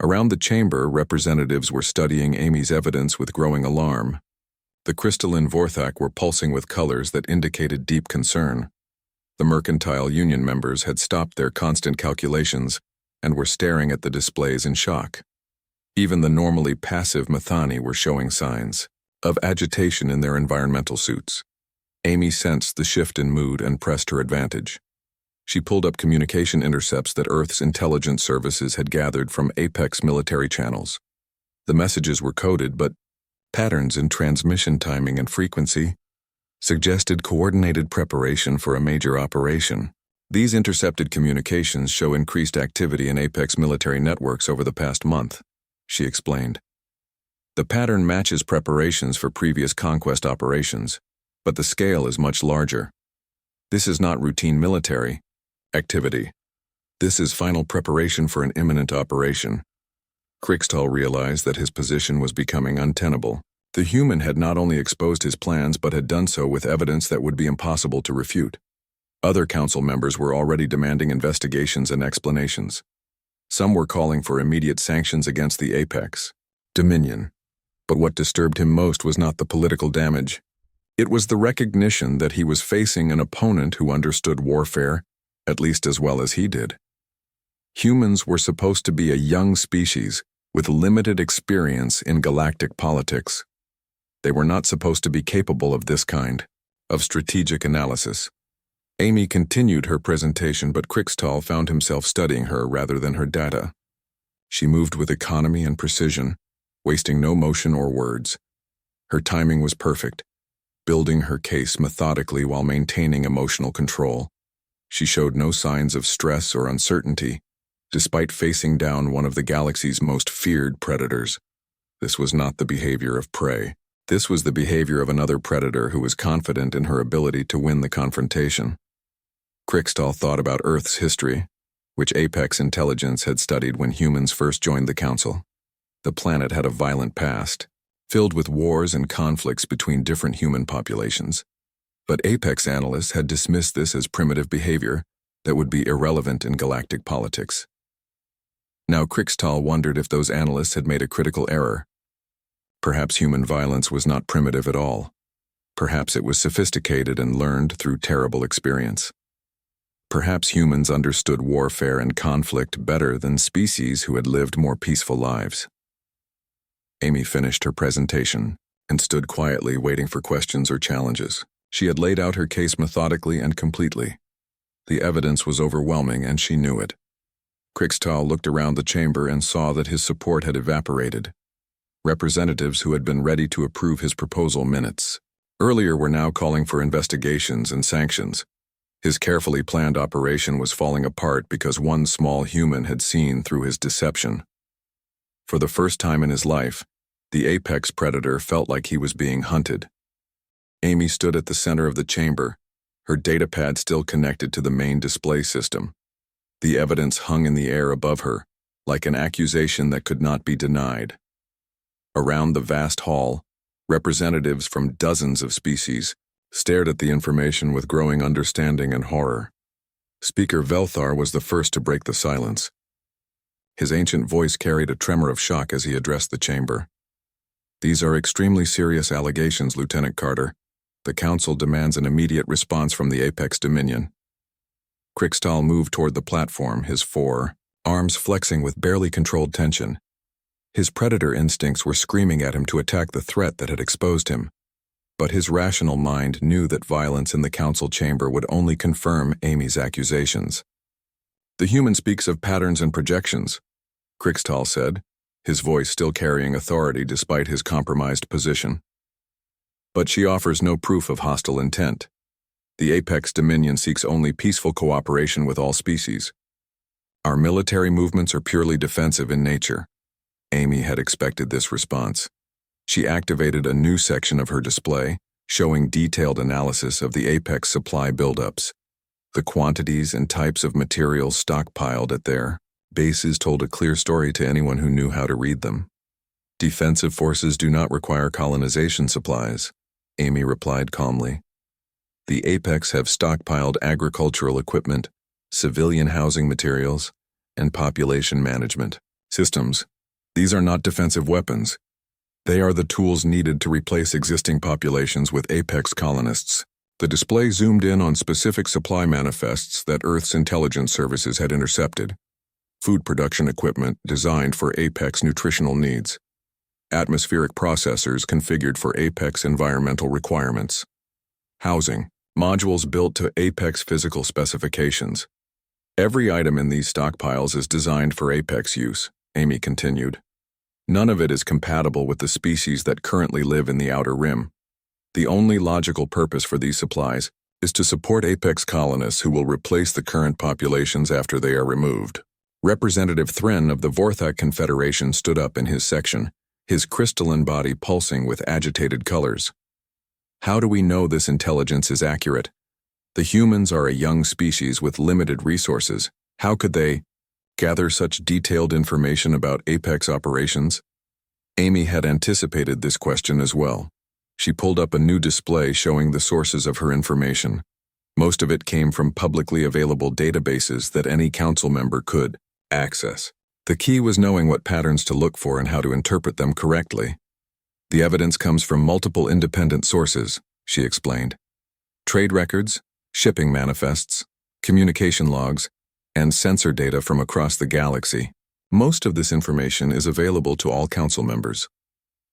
Around the chamber, representatives were studying Amy's evidence with growing alarm. The crystalline Vorthak were pulsing with colors that indicated deep concern. The Mercantile Union members had stopped their constant calculations and were staring at the displays in shock. Even the normally passive Mathani were showing signs of agitation in their environmental suits. Amy sensed the shift in mood and pressed her advantage. She pulled up communication intercepts that Earth's intelligence services had gathered from Apex military channels. The messages were coded, but patterns in transmission timing and frequency suggested coordinated preparation for a major operation. These intercepted communications show increased activity in Apex military networks over the past month, she explained. The pattern matches preparations for previous conquest operations, but the scale is much larger. This is not routine military activity. This is final preparation for an imminent operation. Crixtol realized that his position was becoming untenable. The human had not only exposed his plans but had done so with evidence that would be impossible to refute. Other council members were already demanding investigations and explanations. Some were calling for immediate sanctions against the Apex Dominion. But what disturbed him most was not the political damage. It was the recognition that he was facing an opponent who understood warfare at least as well as he did. Humans were supposed to be a young species with limited experience in galactic politics. They were not supposed to be capable of this kind of strategic analysis. Amy continued her presentation, but Crixtol found himself studying her rather than her data. She moved with economy and precision, wasting no motion or words. Her timing was perfect, building her case methodically while maintaining emotional control. She showed no signs of stress or uncertainty, despite facing down one of the galaxy's most feared predators. This was not the behavior of prey. This was the behavior of another predator who was confident in her ability to win the confrontation. Crixtol thought about Earth's history, which Apex Intelligence had studied when humans first joined the Council. The planet had a violent past, filled with wars and conflicts between different human populations. But Apex analysts had dismissed this as primitive behavior that would be irrelevant in galactic politics. Now Crixtol wondered if those analysts had made a critical error. Perhaps human violence was not primitive at all. Perhaps it was sophisticated and learned through terrible experience. Perhaps humans understood warfare and conflict better than species who had lived more peaceful lives. Amy finished her presentation and stood quietly waiting for questions or challenges. She had laid out her case methodically and completely. The evidence was overwhelming and she knew it. Crixtol looked around the chamber and saw that his support had evaporated. Representatives who had been ready to approve his proposal minutes earlier were now calling for investigations and sanctions. His carefully planned operation was falling apart because one small human had seen through his deception. For the first time in his life, the apex predator felt like he was being hunted. Amy stood at the center of the chamber, her datapad still connected to the main display system. The evidence hung in the air above her, like an accusation that could not be denied. Around the vast hall, representatives from dozens of species stared at the information with growing understanding and horror. Speaker Velthar was the first to break the silence. His ancient voice carried a tremor of shock as he addressed the chamber. These are extremely serious allegations, Lieutenant Carter. The Council demands an immediate response from the Apex Dominion. Krixtal moved toward the platform, his arms flexing with barely controlled tension. His predator instincts were screaming at him to attack the threat that had exposed him. But his rational mind knew that violence in the Council chamber would only confirm Amy's accusations. The human speaks of patterns and projections, Krixtal said, his voice still carrying authority despite his compromised position. But she offers no proof of hostile intent. The Apex Dominion seeks only peaceful cooperation with all species. Our military movements are purely defensive in nature. Amy had expected this response. She activated a new section of her display, showing detailed analysis of the Apex supply buildups. The quantities and types of materials stockpiled at their bases told a clear story to anyone who knew how to read them. Defensive forces do not require colonization supplies, Amy replied calmly. The Apex have stockpiled agricultural equipment, civilian housing materials, and population management systems. These are not defensive weapons. They are the tools needed to replace existing populations with Apex colonists. The display zoomed in on specific supply manifests that Earth's intelligence services had intercepted. Food production equipment designed for Apex nutritional needs. Atmospheric processors configured for Apex environmental requirements. Housing, modules built to Apex physical specifications. Every item in these stockpiles is designed for Apex use, Amy continued. None of it is compatible with the species that currently live in the Outer Rim. The only logical purpose for these supplies is to support Apex colonists who will replace the current populations after they are removed. Representative Thren of the Vorthak Confederation stood up in his section, his crystalline body pulsing with agitated colors. How do we know this intelligence is accurate? The humans are a young species with limited resources. How could they gather such detailed information about Apex operations? Amy had anticipated this question as well. She pulled up a new display showing the sources of her information. Most of it came from publicly available databases that any council member could access. The key was knowing what patterns to look for and how to interpret them correctly. The evidence comes from multiple independent sources, she explained. Trade records, shipping manifests, communication logs, and sensor data from across the galaxy. Most of this information is available to all council members.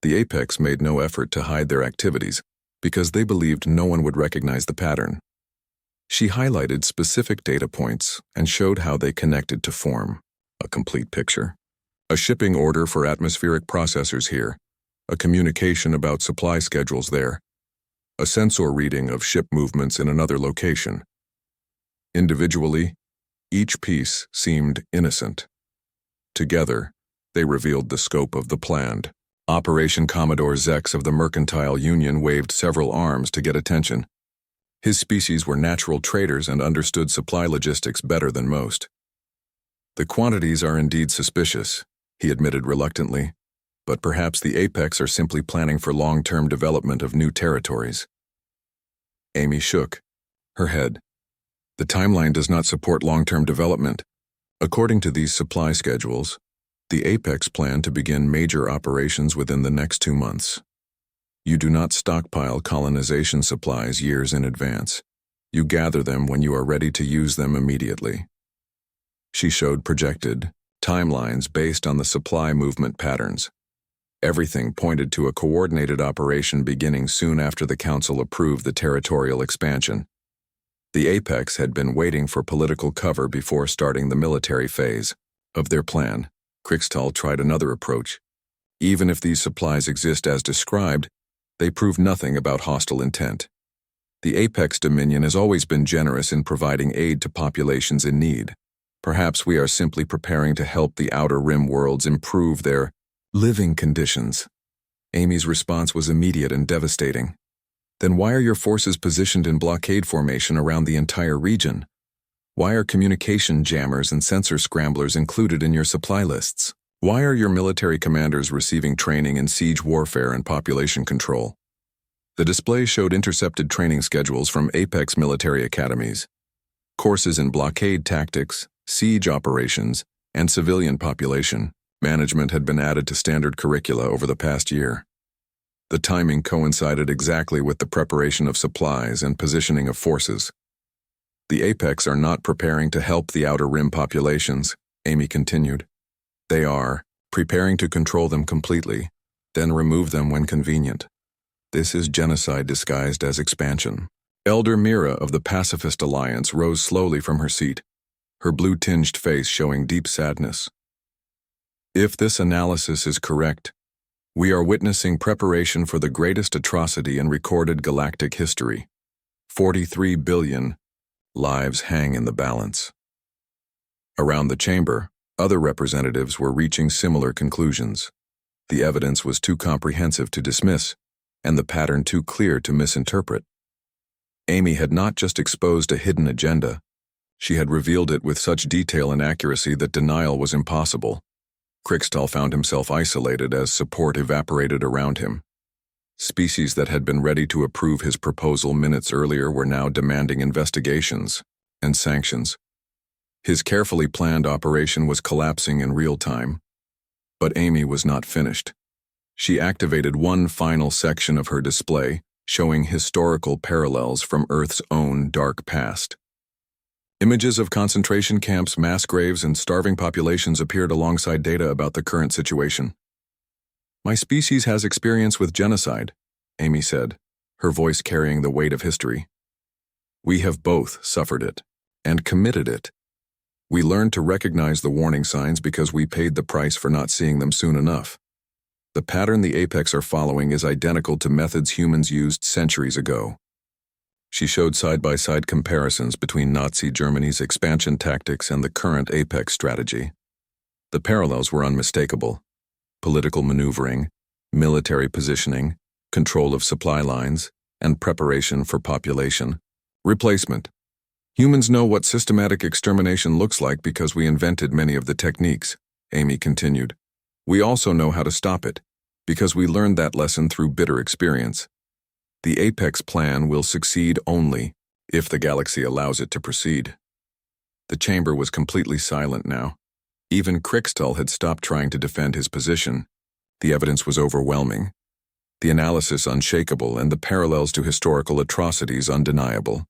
The Apex made no effort to hide their activities because they believed no one would recognize the pattern. She highlighted specific data points and showed how they connected to form a complete picture. A shipping order for atmospheric processors here, a communication about supply schedules there, a sensor reading of ship movements in another location. Individually, each piece seemed innocent. Together, they revealed the scope of the planned. Operation Commodore Zex of the Mercantile Union waved several arms to get attention. His species were natural traders and understood supply logistics better than most. The quantities are indeed suspicious, he admitted reluctantly, but perhaps the Apex are simply planning for long-term development of new territories. Amy shook her head. The timeline does not support long-term development. According to these supply schedules, the Apex plan to begin major operations within the next 2 months. You do not stockpile colonization supplies years in advance. You gather them when you are ready to use them immediately. She showed projected timelines based on the supply movement patterns. Everything pointed to a coordinated operation beginning soon after the Council approved the territorial expansion. The Apex had been waiting for political cover before starting the military phase of their plan. Krixtal tried another approach. Even if these supplies exist as described, they prove nothing about hostile intent. The Apex Dominion has always been generous in providing aid to populations in need. Perhaps we are simply preparing to help the Outer Rim worlds improve their living conditions. Amy's response was immediate and devastating. Then why are your forces positioned in blockade formation around the entire region? Why are communication jammers and sensor scramblers included in your supply lists? Why are your military commanders receiving training in siege warfare and population control? The display showed intercepted training schedules from Apex military academies. Courses in blockade tactics, siege operations, and civilian population management had been added to standard curricula over the past year. The timing coincided exactly with the preparation of supplies and positioning of forces. The Apex are not preparing to help the Outer Rim populations, Amy continued. They are preparing to control them completely, then remove them when convenient. This is genocide disguised as expansion. Elder Mira of the Pacifist Alliance rose slowly from her seat, her blue-tinged face showing deep sadness. If this analysis is correct, we are witnessing preparation for the greatest atrocity in recorded galactic history. 43 billion lives hang in the balance. Around the chamber, other representatives were reaching similar conclusions. The evidence was too comprehensive to dismiss, and the pattern too clear to misinterpret. Amy had not just exposed a hidden agenda, she had revealed it with such detail and accuracy that denial was impossible. Crixtal found himself isolated as support evaporated around him. Species that had been ready to approve his proposal minutes earlier were now demanding investigations and sanctions. His carefully planned operation was collapsing in real time. But Amy was not finished. She activated one final section of her display, showing historical parallels from Earth's own dark past. Images of concentration camps, mass graves, and starving populations appeared alongside data about the current situation. My species has experience with genocide, Amy said, her voice carrying the weight of history. We have both suffered it, and committed it. We learned to recognize the warning signs because we paid the price for not seeing them soon enough. The pattern the Apex are following is identical to methods humans used centuries ago. She showed side-by-side comparisons between Nazi Germany's expansion tactics and the current Apex strategy. The parallels were unmistakable. Political maneuvering, military positioning, control of supply lines, and preparation for population replacement. Humans know what systematic extermination looks like because we invented many of the techniques, Amy continued. We also know how to stop it, because we learned that lesson through bitter experience. The Apex plan will succeed only if the galaxy allows it to proceed. The chamber was completely silent now. Even Crixtal had stopped trying to defend his position. The evidence was overwhelming, the analysis unshakable, and the parallels to historical atrocities undeniable.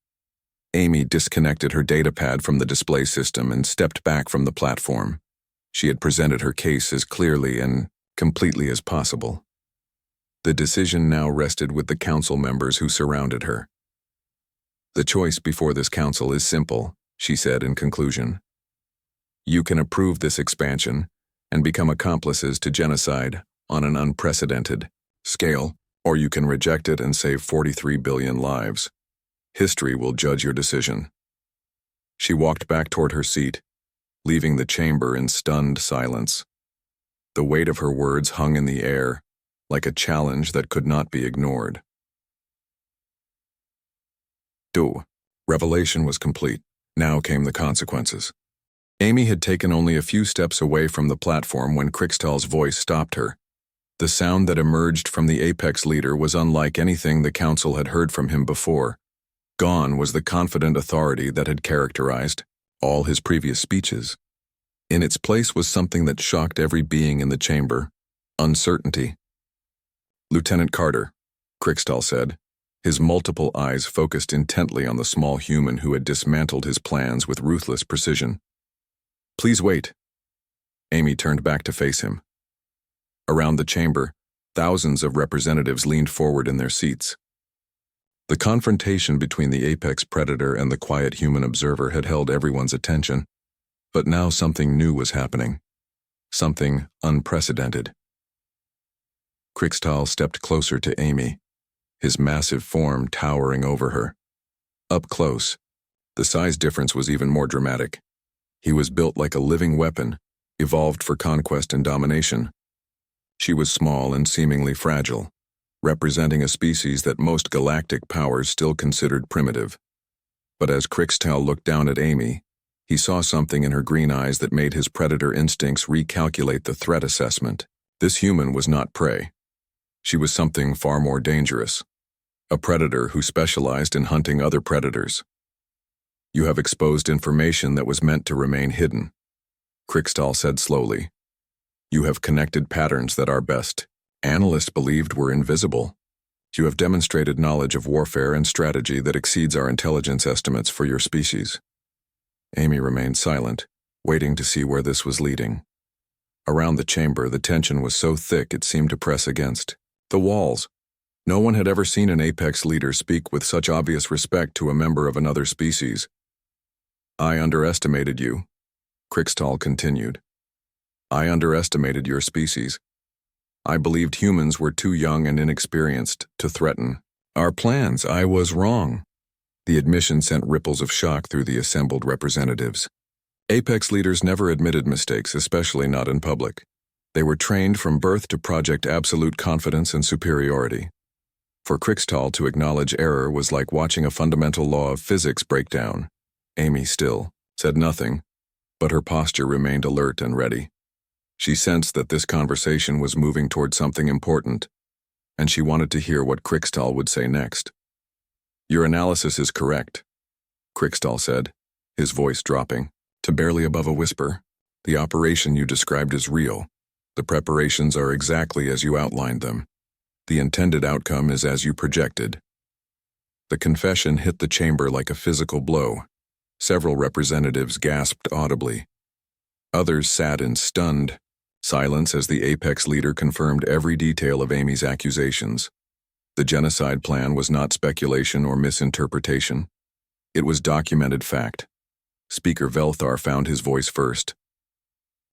Amy disconnected her datapad from the display system and stepped back from the platform. She had presented her case as clearly and completely as possible. The decision now rested with the council members who surrounded her. The choice before this council is simple, she said in conclusion. You can approve this expansion and become accomplices to genocide on an unprecedented scale, or you can reject it and save 43 billion lives. History will judge your decision. She walked back toward her seat, leaving the chamber in stunned silence. The weight of her words hung in the air, like a challenge that could not be ignored. Revelation was complete. Now came the consequences. Amy had taken only a few steps away from the platform when Crixtal's voice stopped her. The sound that emerged from the Apex leader was unlike anything the council had heard from him before. Gone was the confident authority that had characterized all his previous speeches. In its place was something that shocked every being in the chamber: uncertainty. Lieutenant Carter, Crixtal said, his multiple eyes focused intently on the small human who had dismantled his plans with ruthless precision. Please wait. Amy turned back to face him. Around the chamber, thousands of representatives leaned forward in their seats. The confrontation between the apex predator and the quiet human observer had held everyone's attention, but now something new was happening. Something unprecedented. Crixtal stepped closer to Amy, his massive form towering over her. Up close, the size difference was even more dramatic. He was built like a living weapon, evolved for conquest and domination. She was small and seemingly fragile, representing a species that most galactic powers still considered primitive. But as Crixtal looked down at Amy, he saw something in her green eyes that made his predator instincts recalculate the threat assessment. This human was not prey. She was something far more dangerous. A predator who specialized in hunting other predators. You have exposed information that was meant to remain hidden, Crixtal said slowly. You have connected patterns that are best analysts believed were invisible. You have demonstrated knowledge of warfare and strategy that exceeds our intelligence estimates for your species. Amy remained silent, waiting to see where this was leading. Around the chamber, the tension was so thick it seemed to press against the walls. No one had ever seen an apex leader speak with such obvious respect to a member of another species. I underestimated you, Crixtal continued. I underestimated your species. I believed humans were too young and inexperienced to threaten our plans. I was wrong. The admission sent ripples of shock through the assembled representatives. Apex leaders never admitted mistakes, especially not in public. They were trained from birth to project absolute confidence and superiority. For Crixtal to acknowledge error was like watching a fundamental law of physics break down. Amy still said nothing, but her posture remained alert and ready. She sensed that this conversation was moving toward something important, and she wanted to hear what Crixtal would say next. Your analysis is correct, Crixtal said, his voice dropping to barely above a whisper. The operation you described is real. The preparations are exactly as you outlined them. The intended outcome is as you projected. The confession hit the chamber like a physical blow. Several representatives gasped audibly. Others sat in stunned silence as the apex leader confirmed every detail of Amy's accusations. The genocide plan was not speculation or misinterpretation. It was documented fact. Speaker Velthar found his voice first.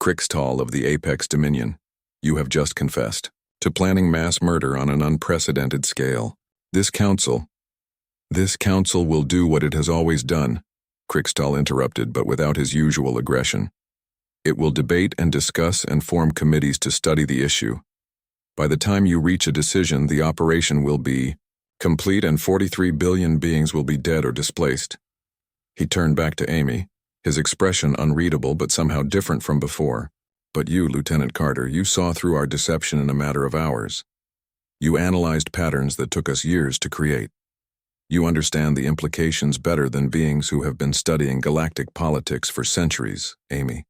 Crixtal of the Apex Dominion, you have just confessed to planning mass murder on an unprecedented scale. This council will do what it has always done, Crixtal interrupted, but without his usual aggression. It will debate and discuss and form committees to study the issue. By the time you reach a decision, the operation will be complete and 43 billion beings will be dead or displaced. He turned back to Amy, his expression unreadable but somehow different from before. But you, Lieutenant Carter, you saw through our deception in a matter of hours. You analyzed patterns that took us years to create. You understand the implications better than beings who have been studying galactic politics for centuries, Amy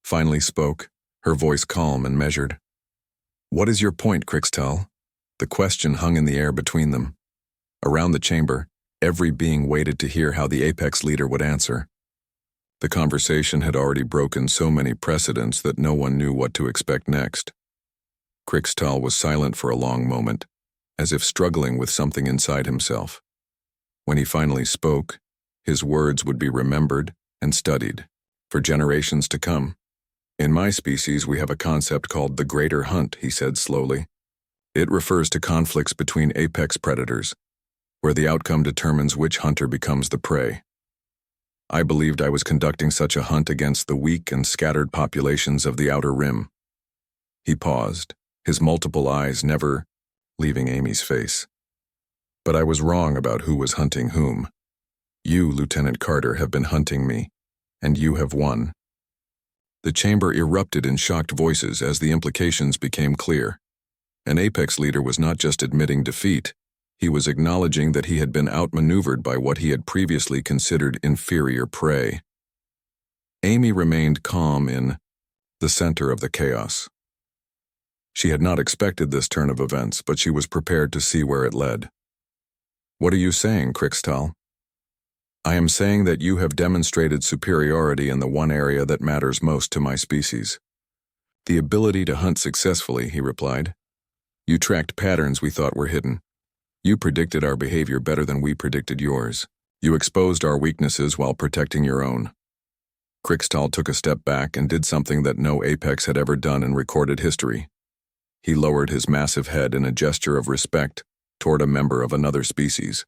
finally spoke, her voice calm and measured. What is your point, Crixtal? The question hung in the air between them. Around the chamber, every being waited to hear how the apex leader would answer. The conversation had already broken so many precedents that no one knew what to expect next. Crixtal was silent for a long moment, as if struggling with something inside himself. When he finally spoke, his words would be remembered and studied for generations to come. In my species, we have a concept called the greater hunt, he said slowly. It refers to conflicts between apex predators, where the outcome determines which hunter becomes the prey. I believed I was conducting such a hunt against the weak and scattered populations of the Outer Rim. He paused, his multiple eyes never leaving Amy's face. But I was wrong about who was hunting whom. You, Lieutenant Carter, have been hunting me, and you have won. The chamber erupted in shocked voices as the implications became clear. An apex leader was not just admitting defeat, he was acknowledging that he had been outmaneuvered by what he had previously considered inferior prey. Amy remained calm in the center of the chaos. She had not expected this turn of events, but she was prepared to see where it led. What are you saying, Crixtal? I am saying that you have demonstrated superiority in the one area that matters most to my species. The ability to hunt successfully, he replied. You tracked patterns we thought were hidden. You predicted our behavior better than we predicted yours. You exposed our weaknesses while protecting your own. Crixtal took a step back and did something that no apex had ever done in recorded history. He lowered his massive head in a gesture of respect toward a member of another species.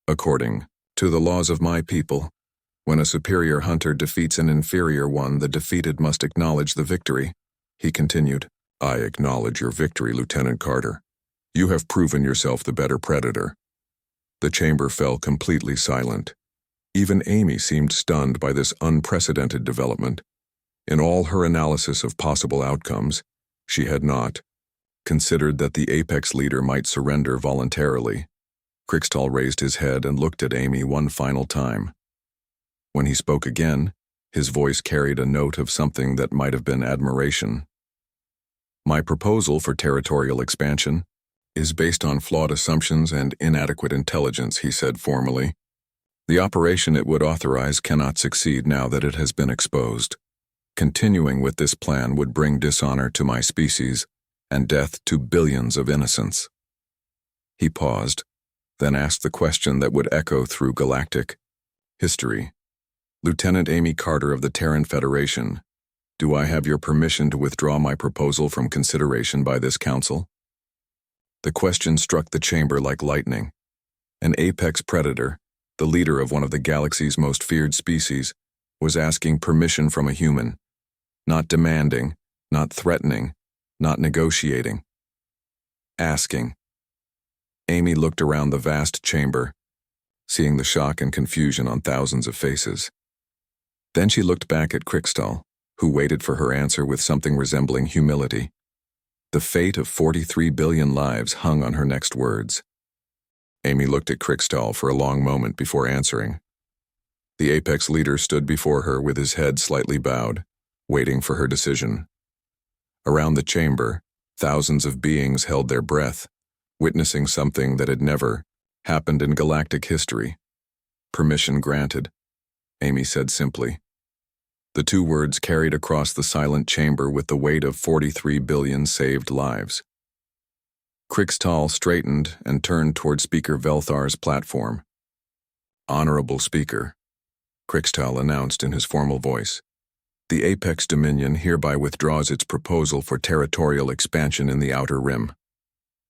According to the laws of my people, when a superior hunter defeats an inferior one, the defeated must acknowledge the victory. He continued, I acknowledge your victory, Lieutenant Carter. You have proven yourself the better predator. The chamber fell completely silent. Even Amy seemed stunned by this unprecedented development. In all her analysis of possible outcomes, she had not considered that the apex leader might surrender voluntarily. Crixtal raised his head and looked at Amy one final time. When he spoke again, his voice carried a note of something that might have been admiration. My proposal for territorial expansion is based on flawed assumptions and inadequate intelligence, he said formally. The operation it would authorize cannot succeed now that it has been exposed. Continuing with this plan would bring dishonor to my species and death to billions of innocents. He paused, then asked the question that would echo through galactic history. Lieutenant Amy Carter of the Terran Federation, do I have your permission to withdraw my proposal from consideration by this council? The question struck the chamber like lightning. An apex predator, the leader of one of the galaxy's most feared species, was asking permission from a human, not demanding, not threatening, not negotiating. Asking. Amy looked around the vast chamber, seeing the shock and confusion on thousands of faces. Then she looked back at Krikstal, who waited for her answer with something resembling humility. The fate of 43 billion lives hung on her next words. Amy looked at Krikstal for a long moment before answering. The apex leader stood before her with his head slightly bowed, waiting for her decision. Around the chamber, thousands of beings held their breath, witnessing something that had never happened in galactic history. Permission granted, Amy said simply. The two words carried across the silent chamber with the weight of 43 billion saved lives. Krikstal straightened and turned toward Speaker Velthar's platform. Honorable Speaker, Krikstal announced in his formal voice, the Apex Dominion hereby withdraws its proposal for territorial expansion in the Outer Rim.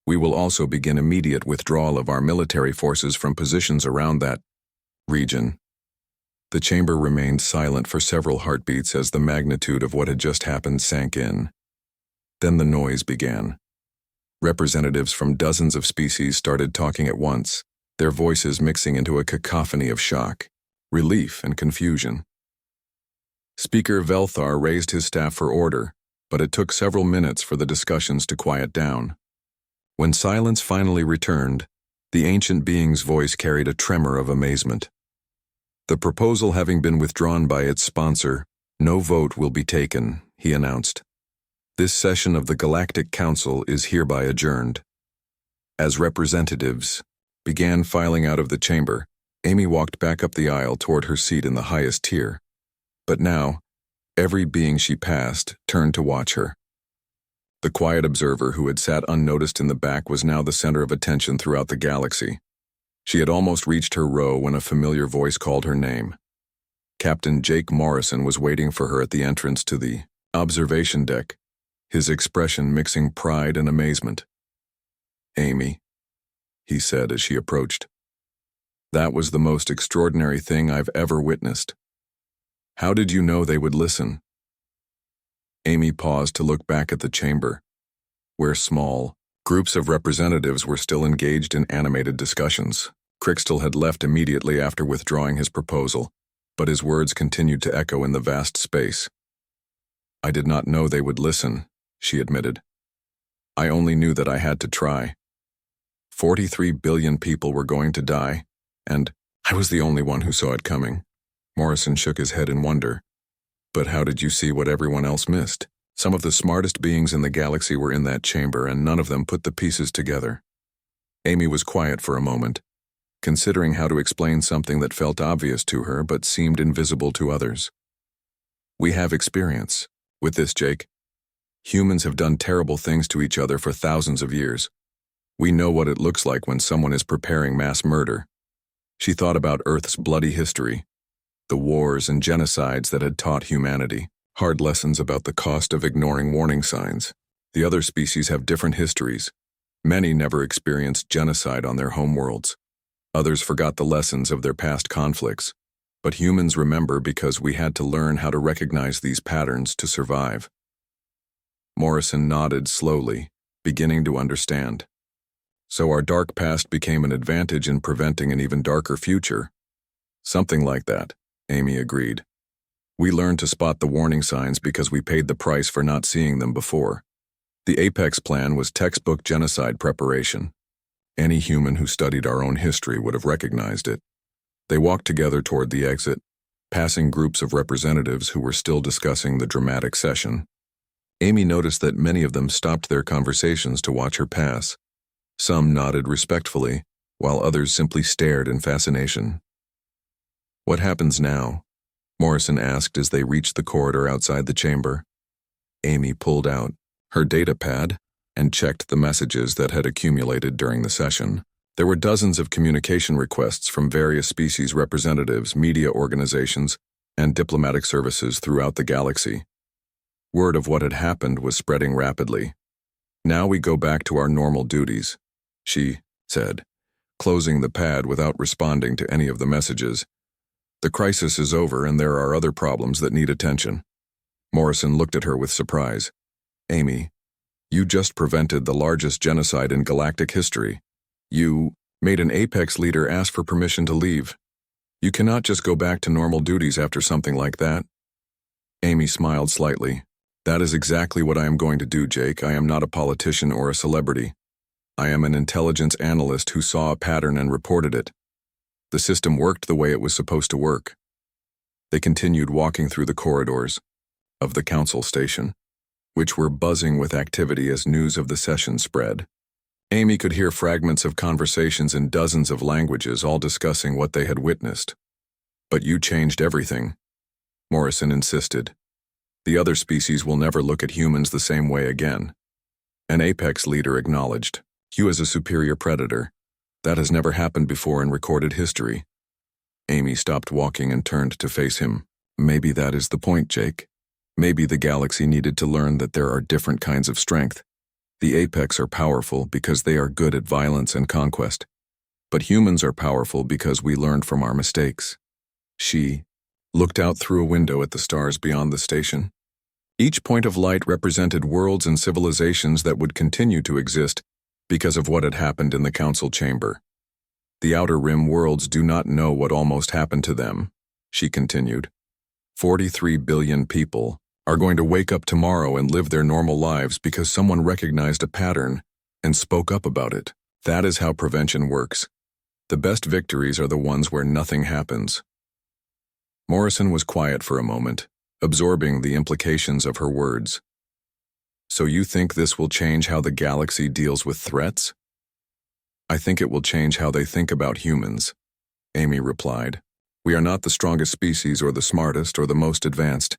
We will also begin immediate withdrawal of our military forces from positions around that region. The chamber remained silent for several heartbeats as the magnitude of what had just happened sank in. Then the noise began. Representatives from dozens of species started talking at once, their voices mixing into a cacophony of shock, relief, and confusion. Speaker Velthar raised his staff for order, but it took several minutes for the discussions to quiet down. When silence finally returned, the ancient being's voice carried a tremor of amazement. The proposal having been withdrawn by its sponsor, no vote will be taken, he announced. This session of the Galactic Council is hereby adjourned. As representatives began filing out of the chamber, Amy walked back up the aisle toward her seat in the highest tier. But now, every being she passed turned to watch her. The quiet observer who had sat unnoticed in the back was now the center of attention throughout the galaxy. She had almost reached her row when a familiar voice called her name. Captain Jake Morrison was waiting for her at the entrance to the observation deck, his expression mixing pride and amazement. Amy, he said as she approached. That was the most extraordinary thing I've ever witnessed. How did you know they would listen? Amy paused to look back at the chamber, where small groups of representatives were still engaged in animated discussions. Krikstal had left immediately after withdrawing his proposal, but his words continued to echo in the vast space. I did not know they would listen, she admitted. I only knew that I had to try. 43 billion people were going to die, and I was the only one who saw it coming. Morrison shook his head in wonder. But how did you see what everyone else missed? Some of the smartest beings in the galaxy were in that chamber, and none of them put the pieces together. Amy was quiet for a moment, considering how to explain something that felt obvious to her but seemed invisible to others. We have experience with this, Jake. Humans have done terrible things to each other for thousands of years. We know what it looks like when someone is preparing mass murder. She thought about Earth's bloody history, the wars and genocides that had taught humanity. Hard lessons about the cost of ignoring warning signs. The other species have different histories. Many never experienced genocide on their homeworlds. Others forgot the lessons of their past conflicts. But humans remember because we had to learn how to recognize these patterns to survive. Morrison nodded slowly, beginning to understand. So our dark past became an advantage in preventing an even darker future. Something like that, Amy agreed. We learned to spot the warning signs because we paid the price for not seeing them before. The Apex plan was textbook genocide preparation. Any human who studied our own history would have recognized it. They walked together toward the exit, passing groups of representatives who were still discussing the dramatic session. Amy noticed that many of them stopped their conversations to watch her pass. Some nodded respectfully, while others simply stared in fascination. "What happens now?" Morrison asked as they reached the corridor outside the chamber. Amy pulled out her data pad and checked the messages that had accumulated during the session. There were dozens of communication requests from various species representatives, media organizations, and diplomatic services throughout the galaxy. Word of what had happened was spreading rapidly. "Now we go back to our normal duties," she said, closing the pad without responding to any of the messages. "The crisis is over and there are other problems that need attention." Morrison looked at her with surprise. "Amy, you just prevented the largest genocide in galactic history. You made an Apex leader ask for permission to leave. You cannot just go back to normal duties after something like that." Amy smiled slightly. "That is exactly what I am going to do, Jake. I am not a politician or a celebrity. I am an intelligence analyst who saw a pattern and reported it. The system worked the way it was supposed to work." They continued walking through the corridors of the council station, which were buzzing with activity as news of the session spread. Amy could hear fragments of conversations in dozens of languages, all discussing what they had witnessed. "But you changed everything," Morrison insisted. "The other species will never look at humans the same way again." An Apex leader acknowledged. "You as a superior predator. That has never happened before in recorded history." Amy stopped walking and turned to face him. "Maybe that is the point, Jake. Maybe the galaxy needed to learn that there are different kinds of strength. The Apex are powerful because they are good at violence and conquest. But humans are powerful because we learned from our mistakes." She looked out through a window at the stars beyond the station. Each point of light represented worlds and civilizations that would continue to exist because of what had happened in the council chamber. "The Outer Rim worlds do not know what almost happened to them," she continued. 43 billion people are going to wake up tomorrow and live their normal lives because someone recognized a pattern and spoke up about it. That is how prevention works. The best victories are the ones where nothing happens." Morrison was quiet for a moment, absorbing the implications of her words. "So you think this will change how the galaxy deals with threats?" "I think it will change how they think about humans," Amy replied. "We are not the strongest species or the smartest or the most advanced,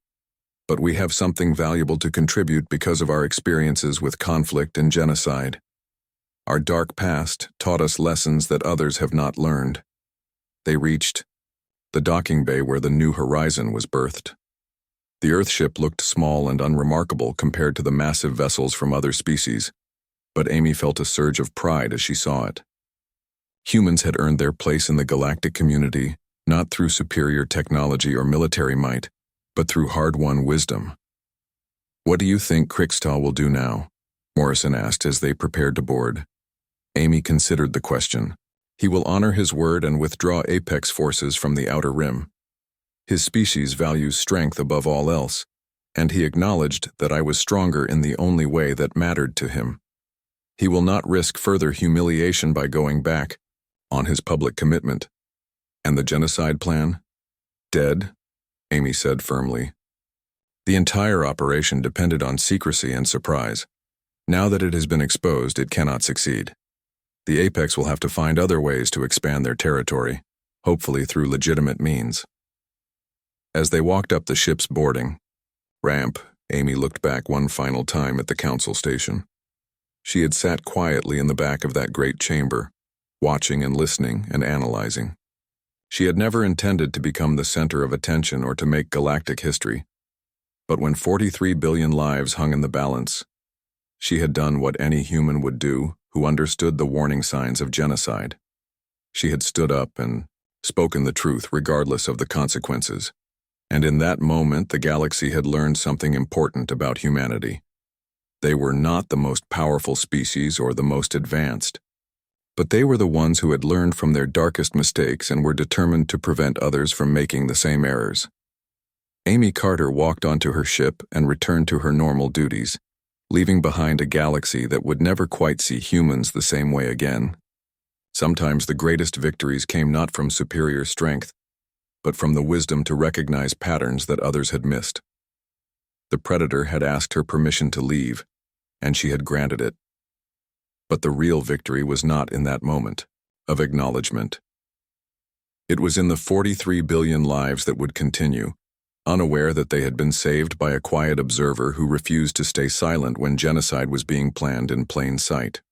but we have something valuable to contribute because of our experiences with conflict and genocide. Our dark past taught us lessons that others have not learned." They reached the docking bay where the New Horizon was birthed. The Earthship looked small and unremarkable compared to the massive vessels from other species, but Amy felt a surge of pride as she saw it. Humans had earned their place in the galactic community, not through superior technology or military might, but through hard-won wisdom. "What do you think Krikstal will do now?" Morrison asked as they prepared to board. Amy considered the question. "He will honor his word and withdraw Apex forces from the Outer Rim. His species values strength above all else, and he acknowledged that I was stronger in the only way that mattered to him. He will not risk further humiliation by going back on his public commitment." "And the genocide plan?" "Dead," Amy said firmly. "The entire operation depended on secrecy and surprise. Now that it has been exposed, it cannot succeed. The Apex will have to find other ways to expand their territory, hopefully through legitimate means." As they walked up the ship's boarding ramp, Amy looked back one final time at the council station. She had sat quietly in the back of that great chamber, watching and listening and analyzing. She had never intended to become the center of attention or to make galactic history. But when 43 billion lives hung in the balance, she had done what any human would do who understood the warning signs of genocide. She had stood up and spoken the truth regardless of the consequences. And in that moment, the galaxy had learned something important about humanity. They were not the most powerful species or the most advanced, but they were the ones who had learned from their darkest mistakes and were determined to prevent others from making the same errors. Amy Carter walked onto her ship and returned to her normal duties, leaving behind a galaxy that would never quite see humans the same way again. Sometimes the greatest victories came not from superior strength, but from the wisdom to recognize patterns that others had missed. The predator had asked her permission to leave, and she had granted it. But the real victory was not in that moment of acknowledgement. It was in the 43 billion lives that would continue, unaware that they had been saved by a quiet observer who refused to stay silent when genocide was being planned in plain sight.